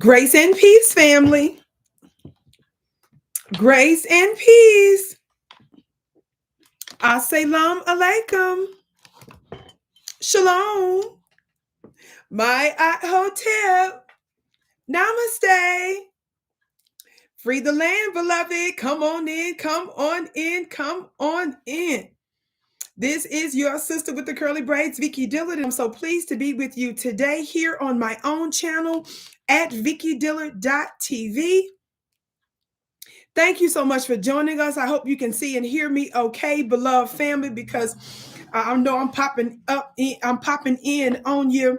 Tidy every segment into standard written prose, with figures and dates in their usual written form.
Grace and peace, family. Grace and peace. Assalamu alaikum. Shalom. My hotel. Namaste. Free the land, beloved. Come on in, come on in, come on in. This is your sister with the curly braids, Vicki Dillard. I'm so pleased to be with you today here on my own channel at vickidillard.tv. Thank you so much for joining us. I hope you can see and hear me okay, beloved family, because I know I'm popping in on you,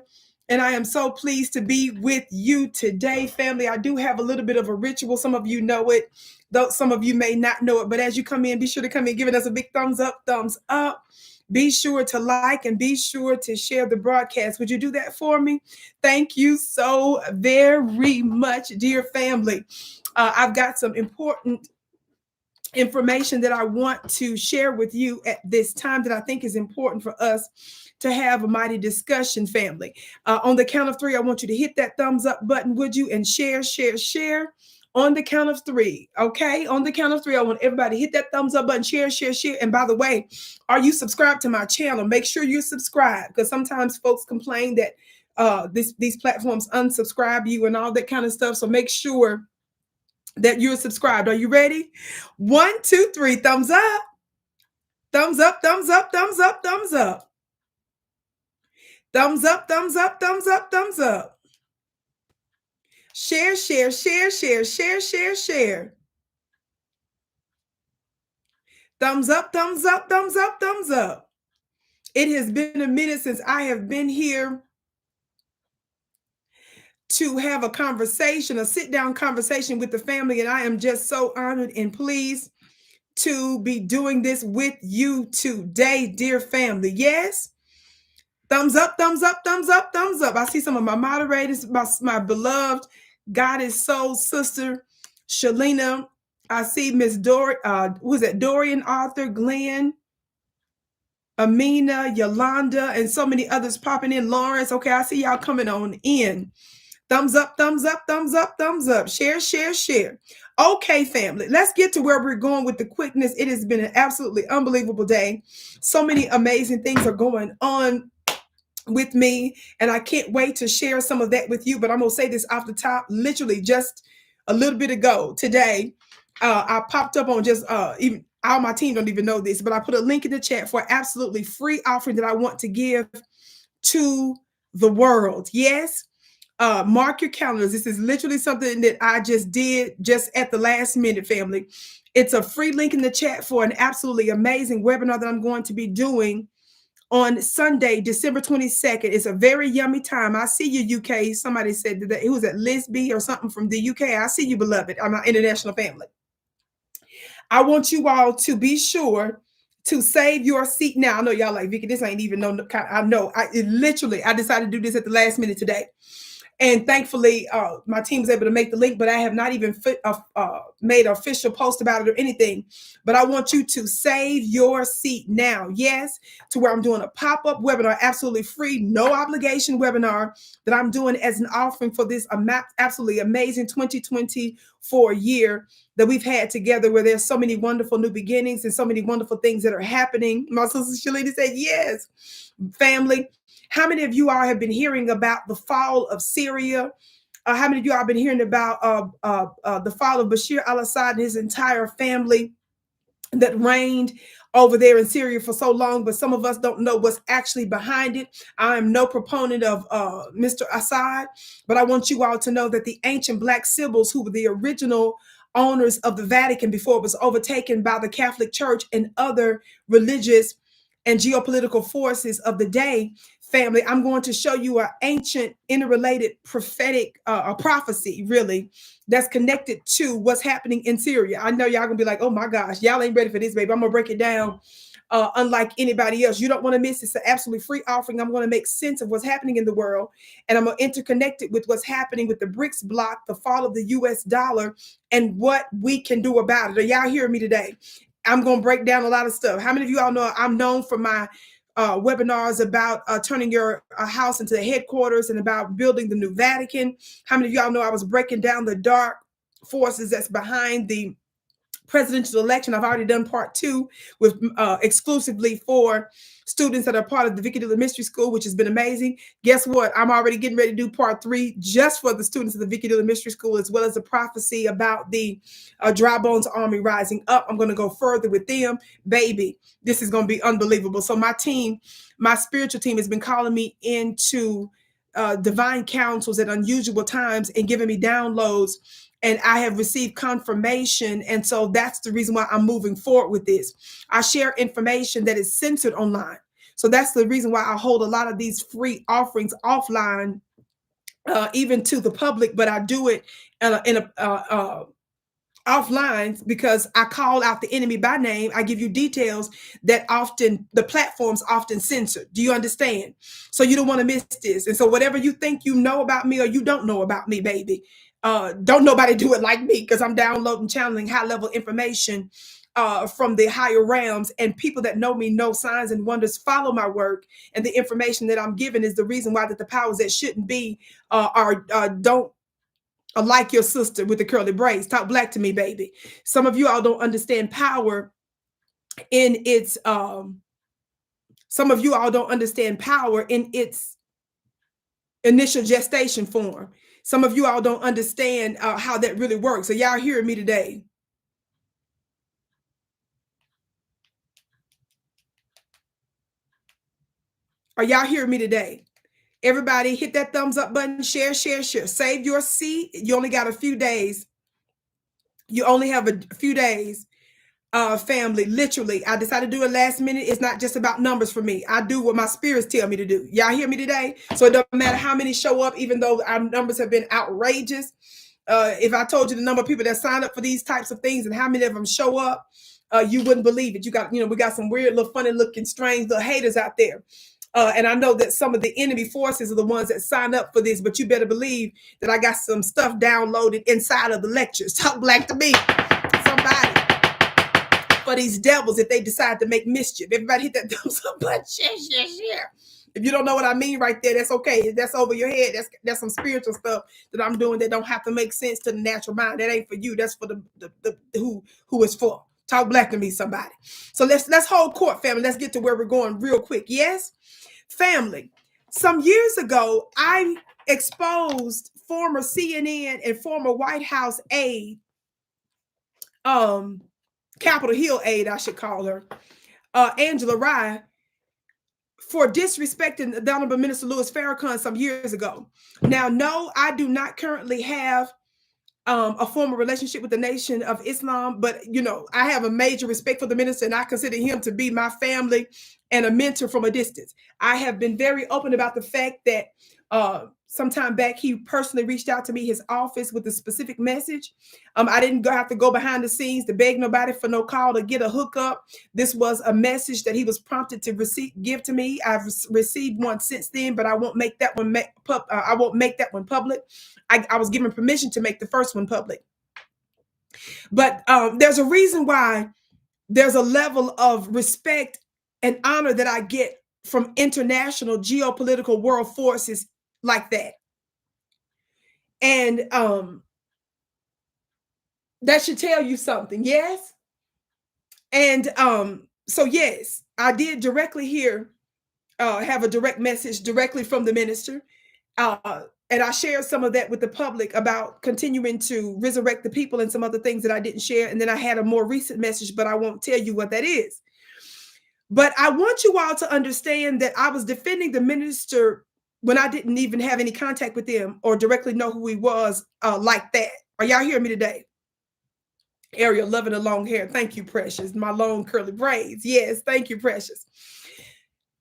and I am so pleased to be with you today, family. I do have a little bit of a ritual. Some of you know it, though some of you may not know it, but as you come in, be sure to come in giving us a big thumbs up, thumbs up. Be sure to like and be sure to share the broadcast. Would you do that for me? Thank you so very much, dear family. I've got some important information that I want to share with you at this time that I think is important for us to have a mighty discussion, family. On the count of three, I want you to hit that thumbs up button, would you? And share. On the count of three, okay? On the count of three, I want everybody to hit that thumbs up button, share. And by the way, are you subscribed to my channel? Make sure you're subscribed, because sometimes folks complain that these platforms unsubscribe you and all that kind of stuff. So make sure that you're subscribed. Are you ready? 1, 2, 3, thumbs up. Thumbs up, thumbs up, thumbs up, thumbs up. Thumbs up, thumbs up, thumbs up, thumbs up. Share. Thumbs up, thumbs up, thumbs up, thumbs up. It has been a minute since I have been here to have a conversation, a sit-down conversation with the family, and I am just so honored and pleased to be doing this with you today, dear family. Yes? Thumbs up, thumbs up, thumbs up, thumbs up. I see some of my moderators, my beloved goddess soul sister, Shalina. I see Miss Dorian, Arthur, Glenn, Amina, Yolanda, and so many others popping in. Lawrence. Okay, I see y'all coming on in. Thumbs up, thumbs up, thumbs up, thumbs up. Share. Okay, family, let's get to where we're going with the quickness. It has been an absolutely unbelievable day. So many amazing things are going on with me, and I can't wait to share some of that with you. But I'm going to say this off the top, literally just a little bit ago today, I popped up on just even all my team don't even know this, but I put a link in the chat for absolutely free offering that I want to give to the world. Yes. Mark your calendars. This is literally something that I just did just at the last minute, family. It's a free link in the chat for an absolutely amazing webinar that I'm going to be doing on Sunday, December 22nd. It's a very yummy time. I see you, UK. Somebody said that it was at Lisby or something from the UK. I see you, beloved. I'm an international family. I want you all to be sure to save your seat now. I know y'all like, Vicki, this ain't even no kind. I know. I decided to do this at the last minute today. And thankfully, my team was able to make the link, but I have not even made an official post about it or anything. But I want you to save your seat now. Yes, to where I'm doing a pop-up webinar, absolutely free, no obligation webinar that I'm doing as an offering for this absolutely amazing 2024 year that we've had together, where there's so many wonderful new beginnings and so many wonderful things that are happening. My sister Shalini said, yes, family. How many of you all have been hearing about the fall of Syria? How many of you all have been hearing about the fall of Bashar al-Assad and his entire family that reigned over there in Syria for so long, but some of us don't know what's actually behind it? I am no proponent of Mr. Assad, but I want you all to know that the ancient Black Sibyls, who were the original owners of the Vatican before it was overtaken by the Catholic Church and other religious and geopolitical forces of the day, family, I'm going to show you an ancient, interrelated prophetic prophecy, really, that's connected to what's happening in Syria. I know y'all gonna be like, oh my gosh, y'all ain't ready for this, baby. I'm gonna break it down unlike anybody else. You don't want to miss. It's an absolutely free offering. I'm going to make sense of what's happening in the world, and I'm going to interconnect it with what's happening with the BRICS bloc, the fall of the US dollar, and what we can do about it. Are y'all hearing me today? I'm going to break down a lot of stuff. How many of you all know I'm known for my webinars about turning your house into the headquarters and about building the new Vatican. How many of y'all know I was breaking down the dark forces that's behind the presidential election? I've already done part 2 with exclusively for students that are part of the Vicki Dillard Mystery School, which has been amazing. Guess what? I'm already getting ready to do part 3 just for the students of the Vicki Dillard Mystery School, as well as the prophecy about the dry bones army rising up. I'm going to go further with them. Baby, this is going to be unbelievable. So my team, my spiritual team, has been calling me into divine counsels at unusual times and giving me downloads, and I have received confirmation. And so that's the reason why I'm moving forward with this. I share information that is censored online. So that's the reason why I hold a lot of these free offerings offline, even to the public, but I do it in a offline, because I call out the enemy by name. I give you details that often the platforms often censor. Do you understand? So you don't want to miss this. And so whatever you think you know about me or you don't know about me, baby, don't nobody do it like me, because I'm downloading, channeling high level information from the higher realms, and people that know me know signs and wonders follow my work, and the information that I'm giving is the reason why that the powers that shouldn't be don't like your sister with the curly braids. Talk black to me, baby. Some of you all don't understand power in its some of you all don't understand power in its initial gestation form. Some of you all don't understand how that really works. So y'all hearing me today? Are y'all hearing me today? Everybody hit that thumbs up button, share, share, share. Save your seat. You only got a few days. You only have a few days, family. Literally, I decided to do it last minute. It's not just about numbers for me. I do what my spirits tell me to do. Y'all hear me today? So it doesn't matter how many show up, even though our numbers have been outrageous. If I told you the number of people that sign up for these types of things and how many of them show up, you wouldn't believe it. You got, we got some weird, little funny looking, strange little haters out there. And I know that some of the enemy forces are the ones that sign up for this, but you better believe that I got some stuff downloaded inside of the lectures. Talk black to me, somebody, for these devils if they decide to make mischief. Everybody hit that thumbs up button, share, share, share. If you don't know what I mean right there, that's okay. That's over your head. That's some spiritual stuff that I'm doing that don't have to make sense to the natural mind. That ain't for you. That's for the who is for. Talk black to me, somebody. So let's hold court, family. Let's get to where we're going real quick. Yes? Family, some years ago, I exposed former CNN and former White House aide, Capitol Hill aide, I should call her, Angela Rye, for disrespecting the Honorable Minister Louis Farrakhan some years ago. Now, no, I do not currently have a formal relationship with the Nation of Islam, but I have a major respect for the minister, and I consider him to be my family and a mentor from a distance. I have been very open about the fact that sometime back he personally reached out to me, his office, with a specific message. I didn't have to go behind the scenes to beg nobody for no call to get a hookup. This was a message that he was prompted to give to me. I've received one since then, but I won't make that one public. I was given permission to make the first one public. But there's a reason why there's a level of respect and honor that I get from international geopolitical world forces like that. And that should tell you something, yes? And so yes, I did directly here have a direct message directly from the minister. And I shared some of that with the public about continuing to resurrect the people and some other things that I didn't share. And then I had a more recent message, but I won't tell you what that is. But I want you all to understand that I was defending the minister when I didn't even have any contact with him or directly know who he was like that. Are y'all hearing me today? Ariel, loving the long hair. Thank you, precious. My long curly braids. Yes, thank you, precious.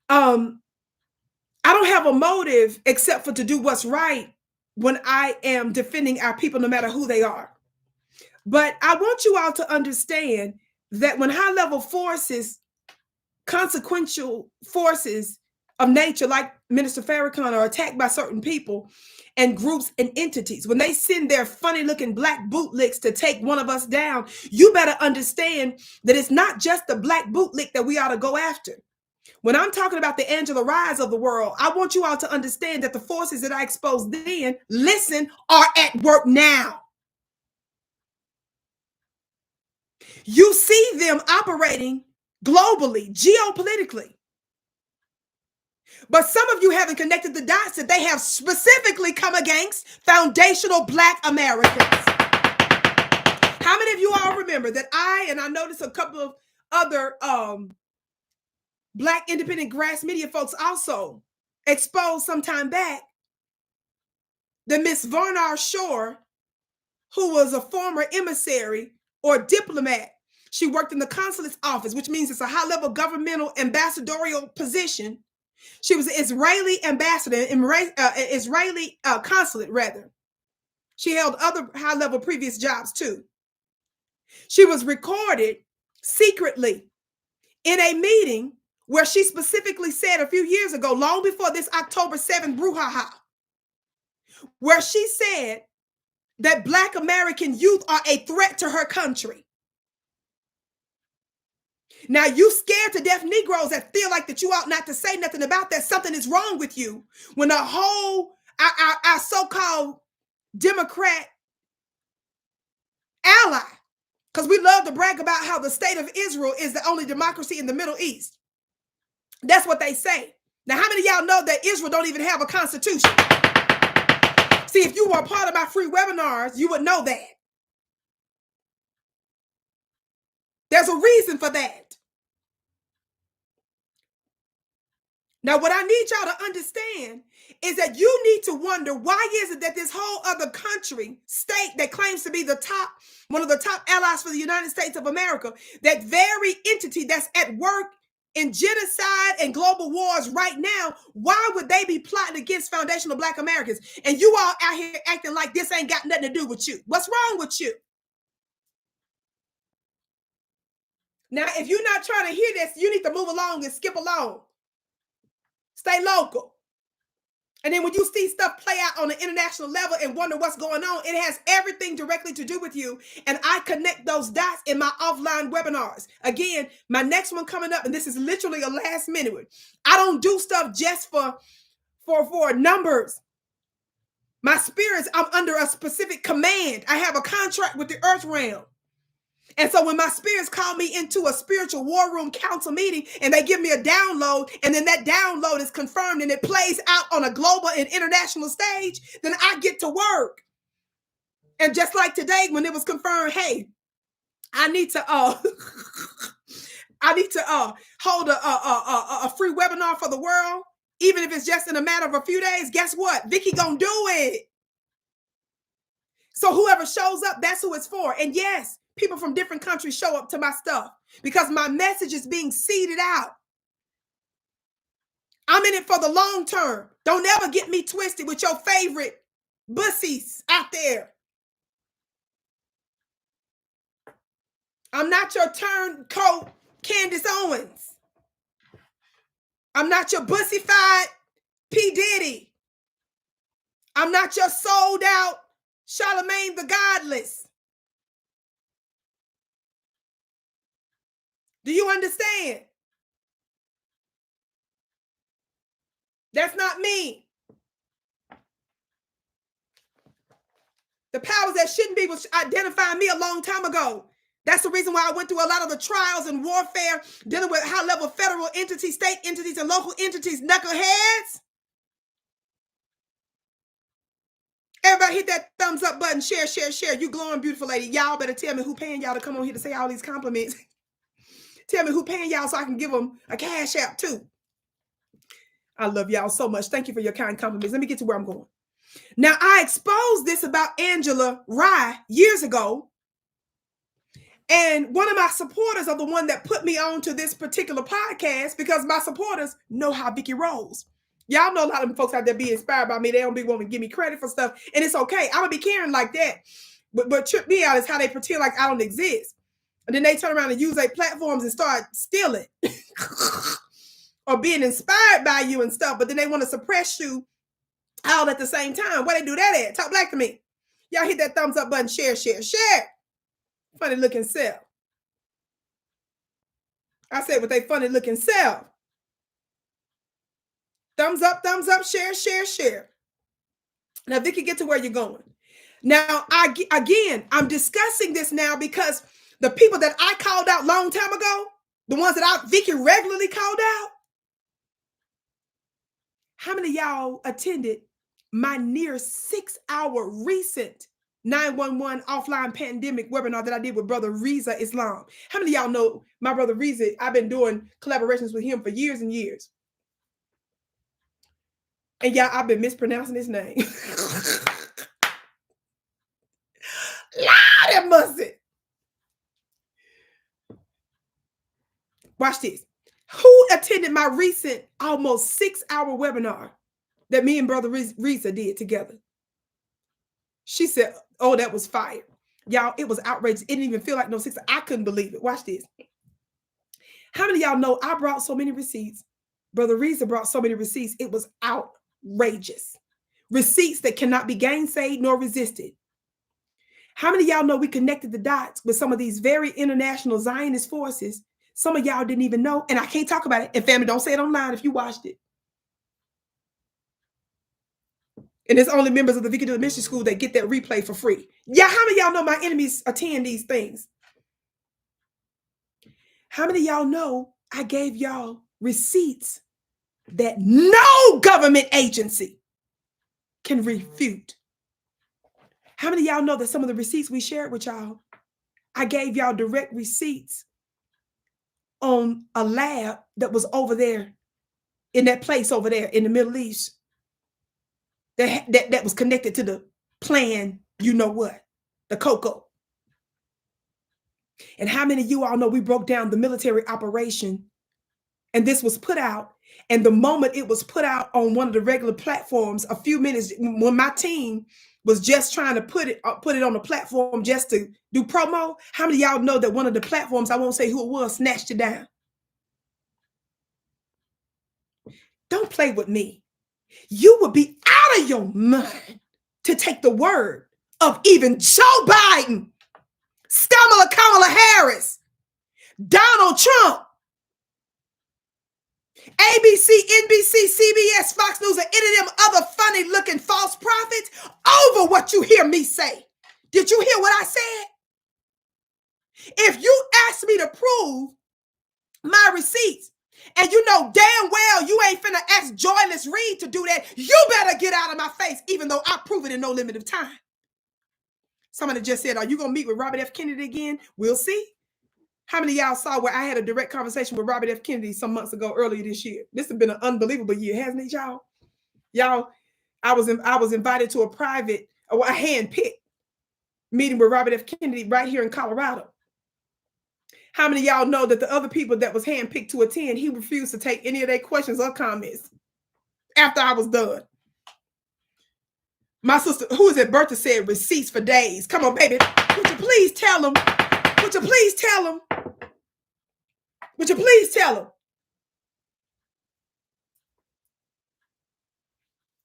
I don't have a motive except for to do what's right when I am defending our people, no matter who they are. But I want you all to understand that when high-level forces, consequential forces of nature, like Minister Farrakhan, are attacked by certain people and groups and entities, when they send their funny-looking black bootlicks to take one of us down, you better understand that it's not just the black bootlick that we ought to go after. When I'm talking about the Angela Ryes of the world, I want you all to understand that the forces that I exposed then, listen, are at work now. You see them operating globally, geopolitically. But some of you haven't connected the dots that they have specifically come against foundational Black Americans. How many of you all remember that I noticed a couple of other Black independent grass media folks also exposed some time back that Miss Varnar Shore, who was a former emissary or diplomat, she worked in the consulate's office, which means it's a high-level governmental ambassadorial position. She was an Israeli ambassador, Israeli consulate, rather. She held other high-level previous jobs, too. She was recorded secretly in a meeting where she specifically said a few years ago, long before this October 7th brouhaha, where she said that Black American youth are a threat to her country. Now, you scared to death Negroes that feel like that you ought not to say nothing about that. Something is wrong with you. When the whole, our so-called Democrat ally, because we love to brag about how the state of Israel is the only democracy in the Middle East. That's what they say. Now, how many of y'all know that Israel don't even have a constitution? See, if you were a part of my free webinars, you would know that. There's a reason for that. Now, what I need y'all to understand is that you need to wonder, why is it that this whole other country, state that claims to be the top, one of the top allies for the United States of America, that very entity that's at work in genocide and global wars right now, why would they be plotting against foundational Black Americans? And you all out here acting like this ain't got nothing to do with you. What's wrong with you? Now, if you're not trying to hear this, you need to move along and skip along. Stay local. And then when you see stuff play out on an international level and wonder what's going on, it has everything directly to do with you. And I connect those dots in my offline webinars. Again, my next one coming up, and this is literally a last minute one. I don't do stuff just for numbers. My spirits, I'm under a specific command. I have a contract with the earth realm. And so when my spirits call me into a spiritual war room council meeting and they give me a download, and then that download is confirmed and it plays out on a global and international stage, then I get to work. And just like today, when it was confirmed, hey, I need to hold a free webinar for the world, even if it's just in a matter of a few days. Guess what? Vicki gonna do it. So whoever shows up, that's who it's for. And yes, people from different countries show up to my stuff because my message is being seeded out. I'm in it for the long term. Don't ever get me twisted with your favorite bussies out there. I'm not your turncoat Candace Owens. I'm not your bussified P. Diddy. I'm not your sold out Charlemagne the Godless. Do you understand? That's not me. The powers that shouldn't be was identifying me a long time ago. That's the reason why I went through a lot of the trials and warfare dealing with high-level federal entities, state entities, and local entities, knuckleheads. Everybody hit that thumbs up button, share, share, share. You glowing, beautiful lady. Y'all better tell me who paying y'all to come on here to say all these compliments. Tell me who paying y'all so I can give them a cash app too. I love y'all so much. Thank you for your kind compliments. Let me get to where I'm going. Now, I exposed this about Angela Rye years ago. And one of my supporters are the one that put me on to this particular podcast, because my supporters know how Vicki rolls. Y'all know a lot of folks out there be inspired by me. They don't be wanting to give me credit for stuff. And it's okay. I'm going to be caring like that. But trip me out is how they pretend like I don't exist. And then they turn around and use their platforms and start stealing or being inspired by you and stuff. But then they want to suppress you all at the same time. Where they do that at? Talk black to me. Y'all hit that thumbs up button. Share, share, share. Funny looking self. I said with a funny looking self. Thumbs up, share, share, share. Now, Vicki, get to where you're going. Now, I'm discussing this now because the people that I called out long time ago, the ones that Vicki regularly called out, how many of y'all attended my near 6-hour recent 911 offline pandemic webinar that I did with Brother Reza Islam? How many of y'all know my brother Reza? I've been doing collaborations with him for years and years. And y'all, I've been mispronouncing his name. Lord have mercy. Watch this. Who attended my recent almost 6-hour webinar that me and Brother Reza did together? She said, oh, that was fire. Y'all, it was outrageous. It didn't even feel like no 6. I couldn't believe it. Watch this. How many of y'all know I brought so many receipts? Brother Reza brought so many receipts. It was outrageous. Receipts that cannot be gainsaid nor resisted. How many of y'all know we connected the dots with some of these very international Zionist forces? Some of y'all didn't even know, and I can't talk about it. And family, don't say it online if you watched it. And it's only members of the Vicki Dillard Mystery School that get that replay for free. Yeah, how many of y'all know my enemies attend these things? How many of y'all know I gave y'all receipts that no government agency can refute? How many of y'all know that some of the receipts we shared with y'all, I gave y'all direct receipts on a lab that was over there in that place over there in the Middle East that was connected to the plan, you know what, the Cocoa. And how many of you all know we broke down the military operation, and this was put out, and the moment it was put out on one of the regular platforms, a few minutes when my team was just trying to put it on the platform just to do promo, how many of y'all know that one of the platforms, I won't say who it was, snatched it down? Don't play with me. You would be out of your mind to take the word of even Joe Biden, Kamala Harris, Donald Trump, ABC, NBC, CBS, Fox News, and any of them other funny looking false prophets over what you hear me say. Did you hear what I said? If you ask me to prove my receipts, and you know damn well you ain't finna ask Joyless Reed to do that, you better get out of my face, even though I prove it in no limit of time. Somebody just said, are you gonna meet with Robert F. Kennedy again? We'll see. How many of y'all saw where I had a direct conversation with Robert F. Kennedy some months ago, earlier this year? This has been an unbelievable year, hasn't it, y'all? Y'all, I was invited to a private, a hand-picked meeting with Robert F. Kennedy right here in Colorado. How many of y'all know that the other people that was handpicked to attend, he refused to take any of their questions or comments after I was done? My sister, who is at Bertha, said receipts for days. Come on, baby. Would you please tell them? Would you please tell them? Would you please tell them?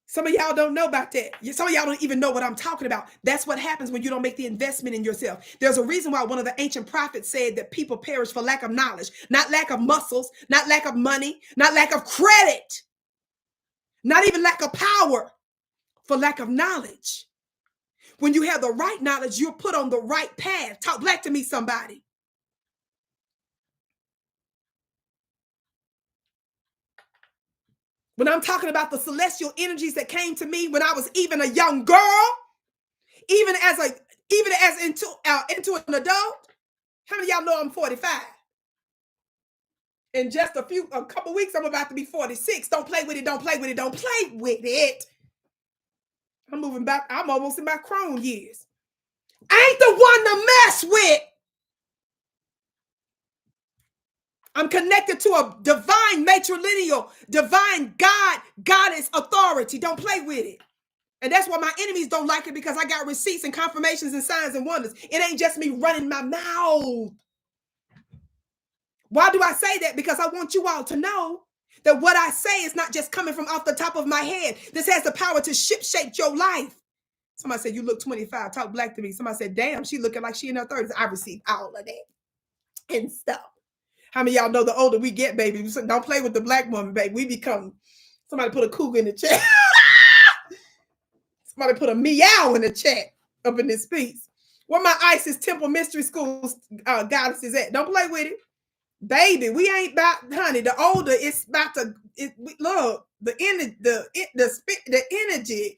Some of y'all don't know about that. Some of y'all don't even know what I'm talking about. That's what happens when you don't make the investment in yourself. There's a reason why one of the ancient prophets said that people perish for lack of knowledge, not lack of muscles, not lack of money, not lack of credit, not even lack of power, for lack of knowledge. When you have the right knowledge, you're put on the right path. Talk black to me, somebody. When I'm talking about the celestial energies that came to me when I was even a young girl, even as into an adult. How many of y'all know I'm 45? In just a couple weeks, I'm about to be 46. Don't play with it. Don't play with it. Don't play with it. I'm moving back. I'm almost in my crone years. I ain't the one to mess with. I'm connected to a divine matrilineal, divine God, goddess authority. Don't play with it. And that's why my enemies don't like it, because I got receipts and confirmations and signs and wonders. It ain't just me running my mouth. Why do I say that? Because I want you all to know that what I say is not just coming from off the top of my head. This has the power to shape your life. Somebody said, you look 25. Talk black to me. Somebody said, damn, she looking like she in her 30s. I received all of that and stuff. How many of y'all know the older we get, baby, don't play with the black woman, baby. We become Somebody put a cougar in the chat. Somebody put a meow in the chat up in this piece. Where my ISIS Temple Mystery School goddesses at? Don't play with it. Baby, we ain't about, honey, the older it's about to, look, the energy.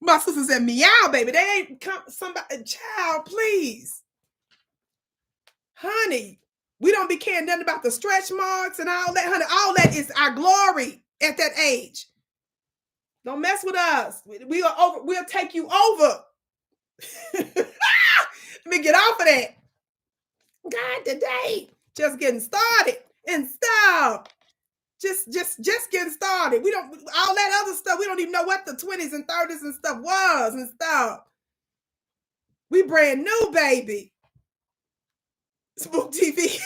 My sister said, meow, baby. They ain't come, somebody, child, please. Honey, we don't be caring nothing about the stretch marks and all that, honey. All that is our glory at that age. Don't mess with us. We are over, we'll take you over. Let me get off of that. God, today, just getting started and stop. Just getting started. We don't, all that other stuff, we don't even know what the 20s and 30s and stuff was and stuff. We brand new, baby. Spook TV.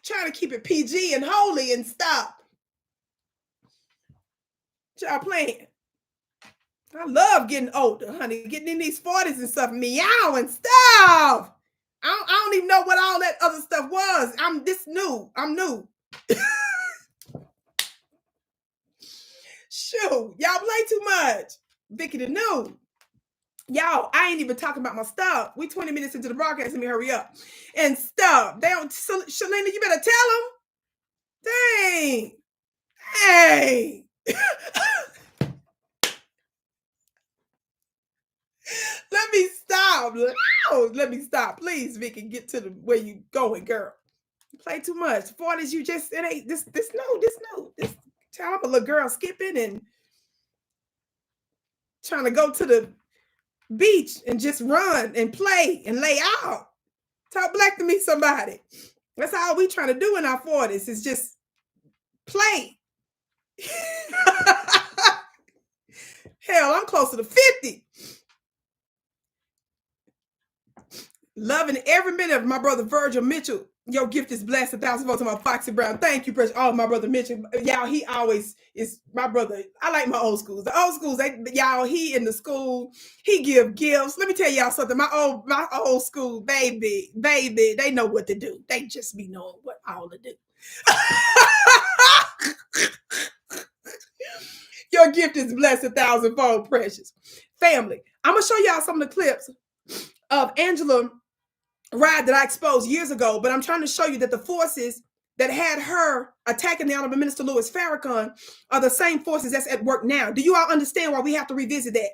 Trying to keep it PG and holy and stop. Y'all playing. I love getting older, honey. Getting in these 40s and stuff, meow and stuff. I don't even know what all that other stuff was. I'm new. Shoot, y'all play too much. Vicki the new. Y'all, I ain't even talking about my stuff. We 20 minutes into the broadcast. Let me hurry up. And stuff. They don't, Shalina, you better tell them. Dang. Hey. Let me stop. Let me stop. Please, Vicki, get to the where you going, girl. You play too much. 40s, you just, it ain't this no. This child, I'm a little girl skipping and trying to go to the beach and just run and play and lay out. Talk black to me, somebody. That's all we trying to do in our 40s is just play. Hell, I'm closer to 50. Loving every minute of my brother Virgil Mitchell. Your gift is blessed. 1,000 votes on my Foxy Brown. Thank you, precious. Oh, my brother Mitchell. Y'all, he always is my brother. I like my old schools. The old schools, y'all, he in the school, he give gifts. Let me tell y'all something. My old school, baby, they know what to do. They just be knowing what all to do. Your gift is blessed 1,000-fold, precious. Family, I'm going to show y'all some of the clips of Angela Rye that I exposed years ago, but I'm trying to show you that the forces that had her attacking the Honorable Minister Louis Farrakhan are the same forces that's at work now. Do you all understand why we have to revisit that?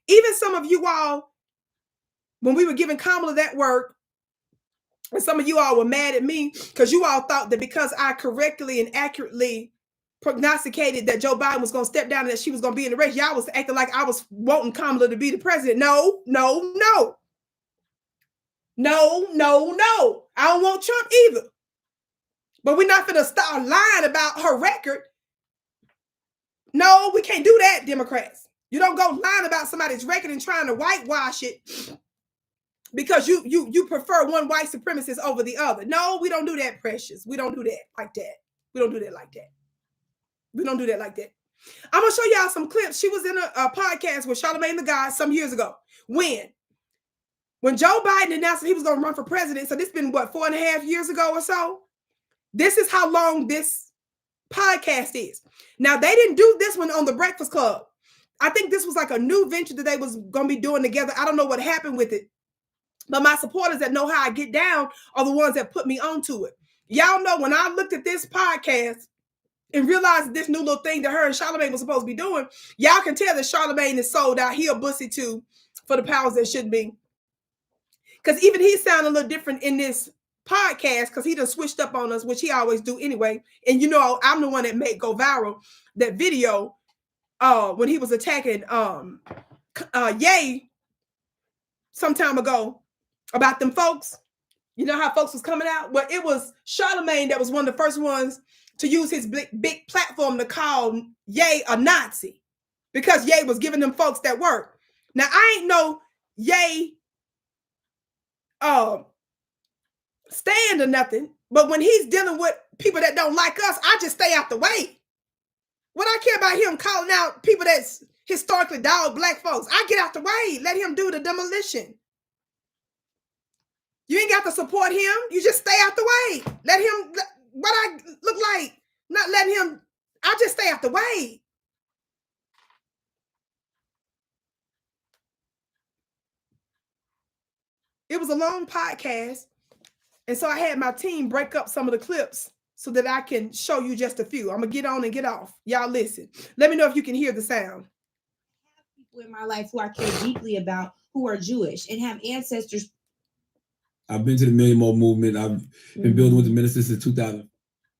Even some of you all, when we were giving Kamala that work, and some of you all were mad at me because you all thought that because I correctly and accurately prognosticated that Joe Biden was going to step down and that she was going to be in the race, y'all was acting like I was wanting Kamala to be the president. No. I don't want Trump either. But we're not going to start lying about her record. No, we can't do that, Democrats. You don't go lying about somebody's record and trying to whitewash it because you prefer one white supremacist over the other. No, we don't do that, precious. We don't do that like that. We don't do that like that. I'm going to show y'all some clips. She was in a podcast with Charlamagne the God some years ago. When Joe Biden announced that he was going to run for president, so this has been, 4.5 years ago or so? This is how long this podcast is. Now, they didn't do this one on the Breakfast Club. I think this was like a new venture that they was going to be doing together. I don't know what happened with it. But my supporters that know how I get down are the ones that put me onto it. Y'all know when I looked at this podcast and realized this new little thing that her and Charlamagne was supposed to be doing, y'all can tell that Charlamagne is sold out. He a bussy too for the powers that should be. Because even he sounded a little different in this podcast because he done switched up on us, which he always do anyway. And you know, I'm the one that made go viral that video when he was attacking Ye some time ago about them folks. You know how folks was coming out? Well, it was Charlamagne that was one of the first ones to use his big platform to call Ye a Nazi because Ye was giving them folks that work. Now, I ain't no Ye stand or nothing, but when he's dealing with people that don't like us, I just stay out the way. What I care about him calling out people that's historically dog black folks, I get out the way. Let him do the demolition. You ain't got to support him. You just stay out the way. Let him, what I look like, not letting him, I just stay out the way. It was a long podcast. And so I had my team break up some of the clips so that I can show you just a few. I'm going to get on and get off. Y'all listen. Let me know if you can hear the sound. I have people in my life who I care deeply about who are Jewish and have ancestors. I've been to the Million More movement. I've been building with the ministers since 2000.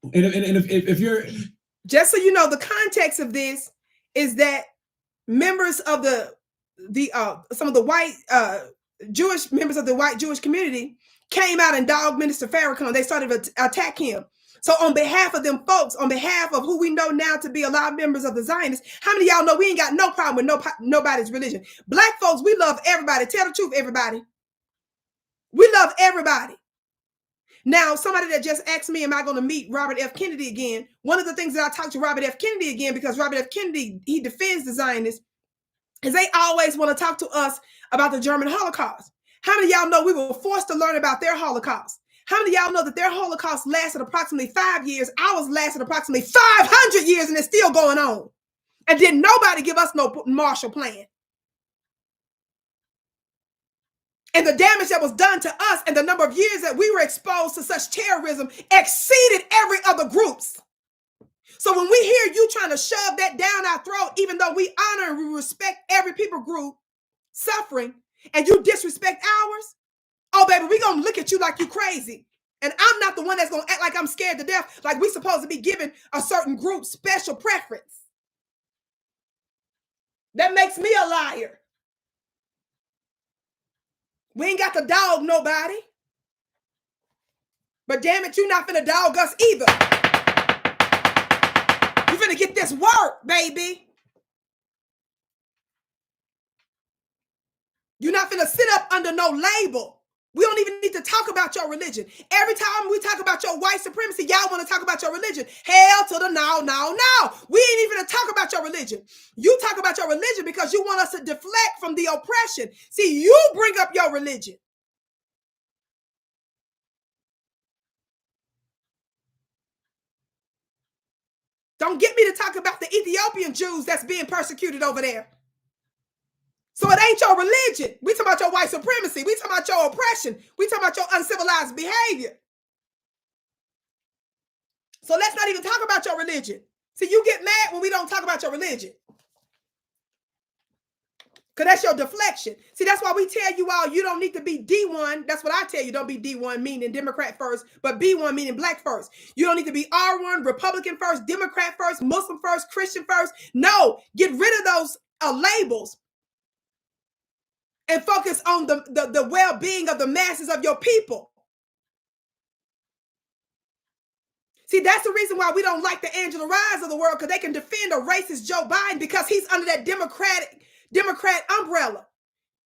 And if you're... Just so you know, the context of this is that members of some of the white Jewish members of the white Jewish community came out and dogged Minister Farrakhan. They started to attack him. So on behalf of them folks, on behalf of who we know now to be a lot of members of the Zionists, how many of y'all know we ain't got no problem with nobody's religion? Black folks, we love everybody. Tell the truth, everybody. We love everybody. Now, somebody that just asked me, am I going to meet Robert F. Kennedy again? One of the things that I talked to Robert F. Kennedy again, because Robert F. Kennedy, he defends the Zionists, is they always want to talk to us about the German Holocaust. How many of y'all know we were forced to learn about their Holocaust? How many of y'all know that their Holocaust lasted approximately 5 years? Ours lasted approximately 500 years, and it's still going on. And did nobody give us no Marshall Plan? And the damage that was done to us and the number of years that we were exposed to such terrorism exceeded every other group's. So when we hear you trying to shove that down our throat, even though we honor and we respect every people group suffering, and you disrespect ours, oh, baby, we're going to look at you like you crazy. And I'm not the one that's going to act like I'm scared to death, like we supposed to be giving a certain group special preference. That makes me a liar. We ain't got to dog nobody. But damn it, you're not finna dog us either. You finna get this work, baby. You're not finna sit up under no label. We don't even need to talk about your religion. Every time we talk about your white supremacy, y'all want to talk about your religion. Hell to the no, no, no. We ain't even to talk about your religion. You talk about your religion because you want us to deflect from the oppression. See, you bring up your religion. Don't get me to talk about the Ethiopian Jews that's being persecuted over there. So it ain't your religion. We talking about your white supremacy. We talking about your oppression. We talking about your uncivilized behavior. So let's not even talk about your religion. See, you get mad when we don't talk about your religion. Because that's your deflection. See, that's why we tell you all you don't need to be D1. That's what I tell you. Don't be D1, meaning Democrat first, but B1, meaning black first. You don't need to be R1, Republican first, Democrat first, Muslim first, Christian first. No, get rid of those labels and focus on the well-being of the masses of your people. See, that's the reason why we don't like the Angela Ryes of the world, because they can defend a racist Joe Biden because he's under that Democrat umbrella.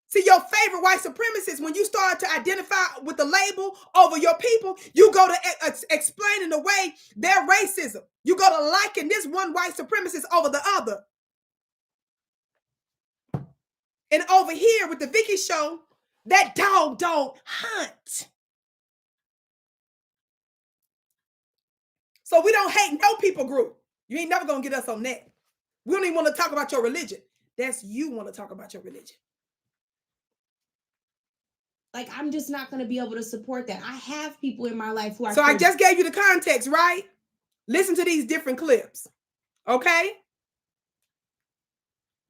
See, your favorite white supremacists, when you start to identify with the label over your people, you go to explaining away their racism. You go to liking this one white supremacist over the other. And over here with the Vicki show, that dog don't hunt. So we don't hate no people group. You ain't never going to get us on that. We don't even want to talk about your religion. That's you want to talk about your religion. Like, I'm just not going to be able to support that. I have people in my life who are... So I just gave you the context, right? Listen to these different clips. Okay?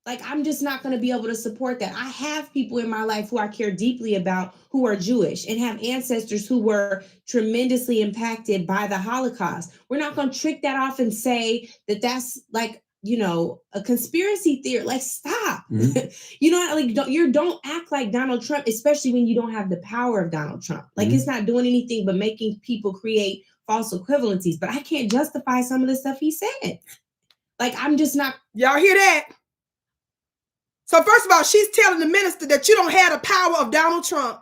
Like, I'm just not going to be able to support that. I have people in my life who I care deeply about who are Jewish and have ancestors who were tremendously impacted by the Holocaust. We're not going to trick that off and say that that's like, you know, a conspiracy theory. Like, stop. Mm-hmm. You know, like, don't act like Donald Trump, especially when you don't have the power of Donald Trump. Like, it's not doing anything but making people create false equivalencies. But I can't justify some of the stuff he said. Like, I'm just not. Y'all hear that? So first of all, she's telling the minister that you don't have the power of Donald Trump.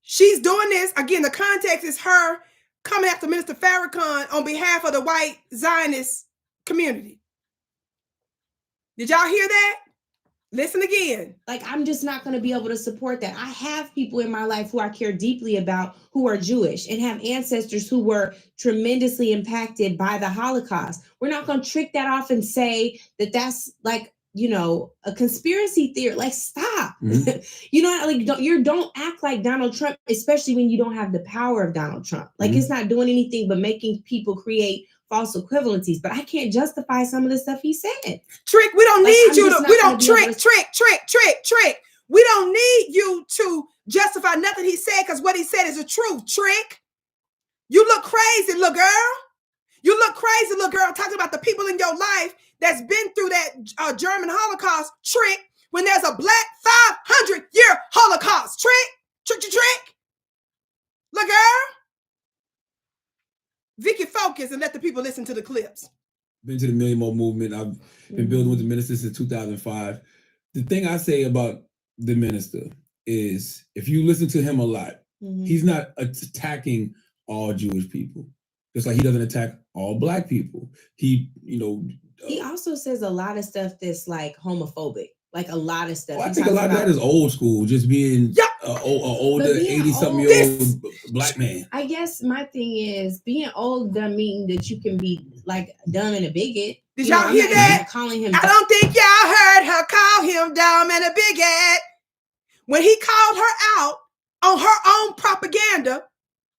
She's doing this. Again, the context is her coming after Minister Farrakhan on behalf of the white Zionist community. Did y'all hear that? Listen again. Like, I'm just not going to be able to support that. I have people in my life who I care deeply about who are Jewish and have ancestors who were tremendously impacted by the Holocaust. We're not going to trick that off and say that that's like, you know, a conspiracy theory. Like, stop. Mm-hmm. You know, like, don't act like Donald Trump, especially when you don't have the power of Donald Trump. Like, it's not doing anything but making people create false equivalencies, but I can't justify some of the stuff he said. Trick, we don't need you to, we don't trick. We don't need you to justify nothing he said, because what he said is the truth. Trick. You look crazy, little girl. You look crazy, little girl, talking about the people in your life that's been through that German Holocaust. Trick, when there's a black 500-year Holocaust. Trick. Little girl. Vicki, focus and let the people listen to the clips. Been to the Million More movement. I've been building with the minister since 2005. The thing I say about the minister is, if you listen to him a lot, he's not attacking all Jewish people. Just like he doesn't attack all black people. He, you know. He also says a lot of stuff that's like homophobic. Like a lot of stuff. Well, I think a lot of that is old school, just being an older 80-something-year-old black man. I guess my thing is, being old doesn't mean that you can be like dumb and a bigot. Did y'all hear that? Calling him. I don't think y'all heard her call him dumb and a bigot. When he called her out on her own propaganda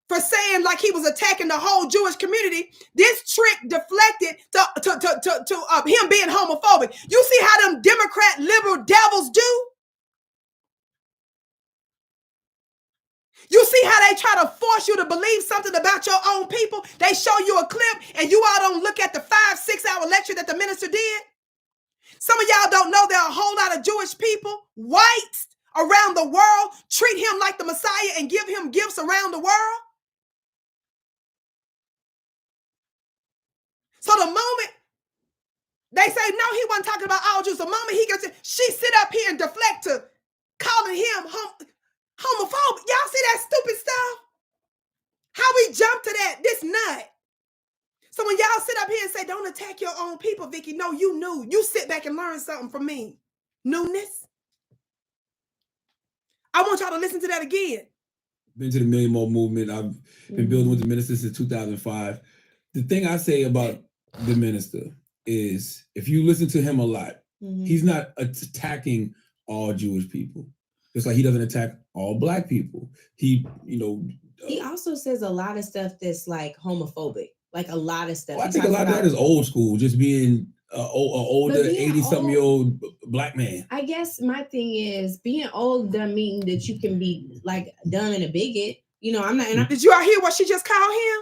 for saying like he was attacking the whole Jewish community, this trick deflected to him being homophobic. You see how them Democrat liberal devils do? You see how they try to force you to believe something about your own people? They show you a clip and you all don't look at the 5-6 hour lecture that the minister did. Some of y'all don't know there are a whole lot of Jewish people, whites around the world, treat him like the Messiah and give him gifts around the world. So the moment they say, no, he wasn't talking about all Jews, the moment he gets it, she sit up here and deflect to calling him homophobic. Y'all see that stupid stuff? How we jump to that, this nut. So when y'all sit up here and say, don't attack your own people, Vicki, no, you knew. You sit back and learn something from me. Newness. I want y'all to listen to that again. Been to the Million More movement. I've been building with the minister since 2005. The thing I say about the minister is, if you listen to him a lot, he's not attacking all Jewish people. Just like he doesn't attack all black people. He, you know. He also says a lot of stuff that's like homophobic. Like a lot of stuff. Well, I think a lot of that is old school, just being an older 80-something-year-old black man. I guess my thing is, being old doesn't mean that you can be like dumb and a bigot. You know, I'm not. Did you all hear what she just called him?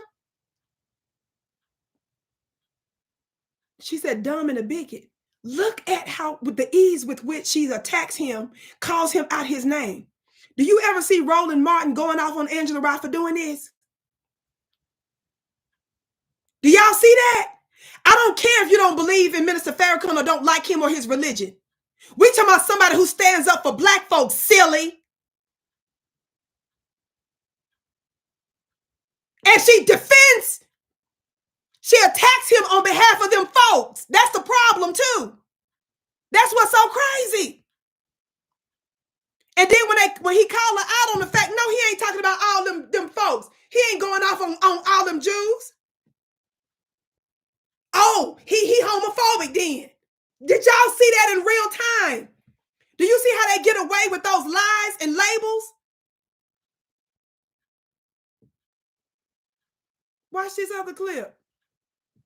She said dumb and a bigot. Look at how, with the ease with which she attacks him, calls him out his name. Do you ever see Roland Martin going off on Angela Rye for doing this? Do y'all see that? I don't care if you don't believe in Minister FARRAKHAN or don't like him or his religion. We talking about somebody who stands up for black folks, silly. And she defends. She attacks him on behalf of them folks. That's the problem too. That's what's so crazy. And then when he called her out on the fact, no, he ain't talking about all them folks. He ain't going off on all them Jews. Oh, he homophobic then. Did y'all see that in real time? Do you see how they get away with those lies and labels? Watch this other clip.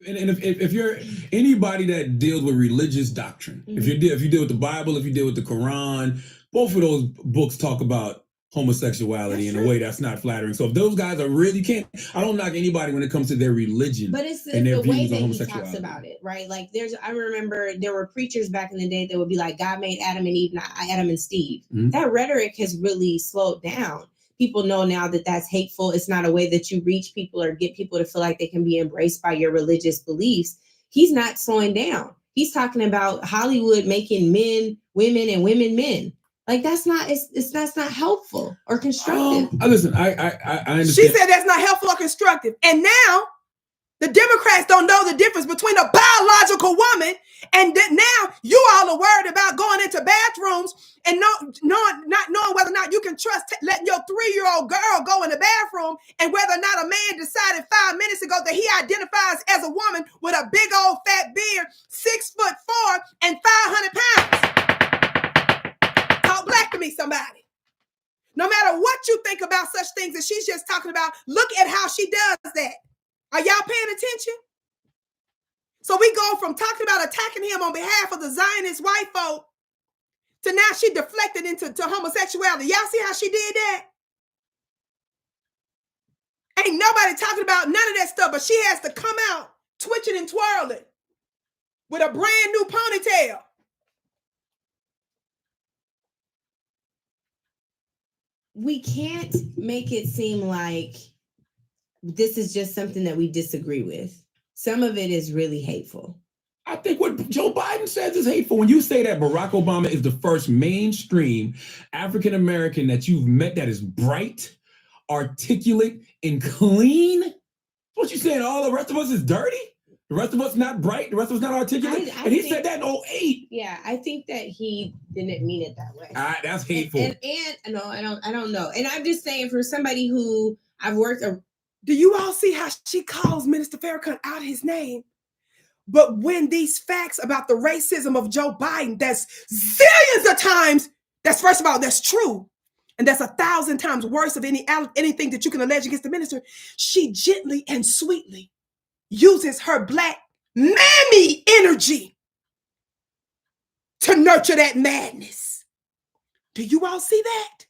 And if you're anybody that deals with religious doctrine, if you deal with the Bible, if you deal with the Quran, both of those books talk about homosexuality in a way that's not flattering. So if those guys are really, I don't knock anybody when it comes to their religion, but it's and their the way views that on he homosexuality. talks about it, right? Like I remember there were preachers back in the day that would be like, God made Adam and Eve, not Adam and Steve. That rhetoric has really slowed down. People know now that that's hateful. It's not a way that you reach people or get people to feel like they can be embraced by your religious beliefs. He's not slowing down. He's talking about Hollywood making men women and women men. Like that's not helpful or constructive. Listen, I understand. She said that's not helpful or constructive. And now The Democrats don't know the difference between a biological woman and that now you all are worried about going into bathrooms and not knowing whether or not you can trust letting your 3-year-old girl go in the bathroom, and whether or not a man decided 5 minutes ago that he identifies as a woman with a big old fat beard, 6'4" and 500 pounds. Talk black to me, somebody. No matter what you think about such things that she's just talking about, look at how she does that. Are y'all paying attention? So we go from talking about attacking him on behalf of the Zionist white folk to now she deflected into homosexuality. Y'all see how she did that? Ain't nobody talking about none of that stuff, but she has to come out twitching and twirling with a brand new ponytail. We can't make it seem like this is just something that we disagree with. Some of it is really hateful. I think what Joe Biden says is hateful. When you say that Barack Obama is the first mainstream African-American that you've met that is bright, articulate, and clean, what you saying? All the rest of us is dirty? The rest of us not bright? The rest of us not articulate? And he said that in 2008. Yeah, I think that he didn't mean it that way. That's hateful. And no, I don't know. And I'm just saying, for somebody who I've worked do you all see how she calls Minister Farrakhan out his name? But when these facts about the racism of Joe Biden, that's zillions of times, that's first of all, that's true. And that's 1,000 times worse of anything that you can allege against the minister. She gently and sweetly uses her black mammy energy to nurture that madness. Do you all see that?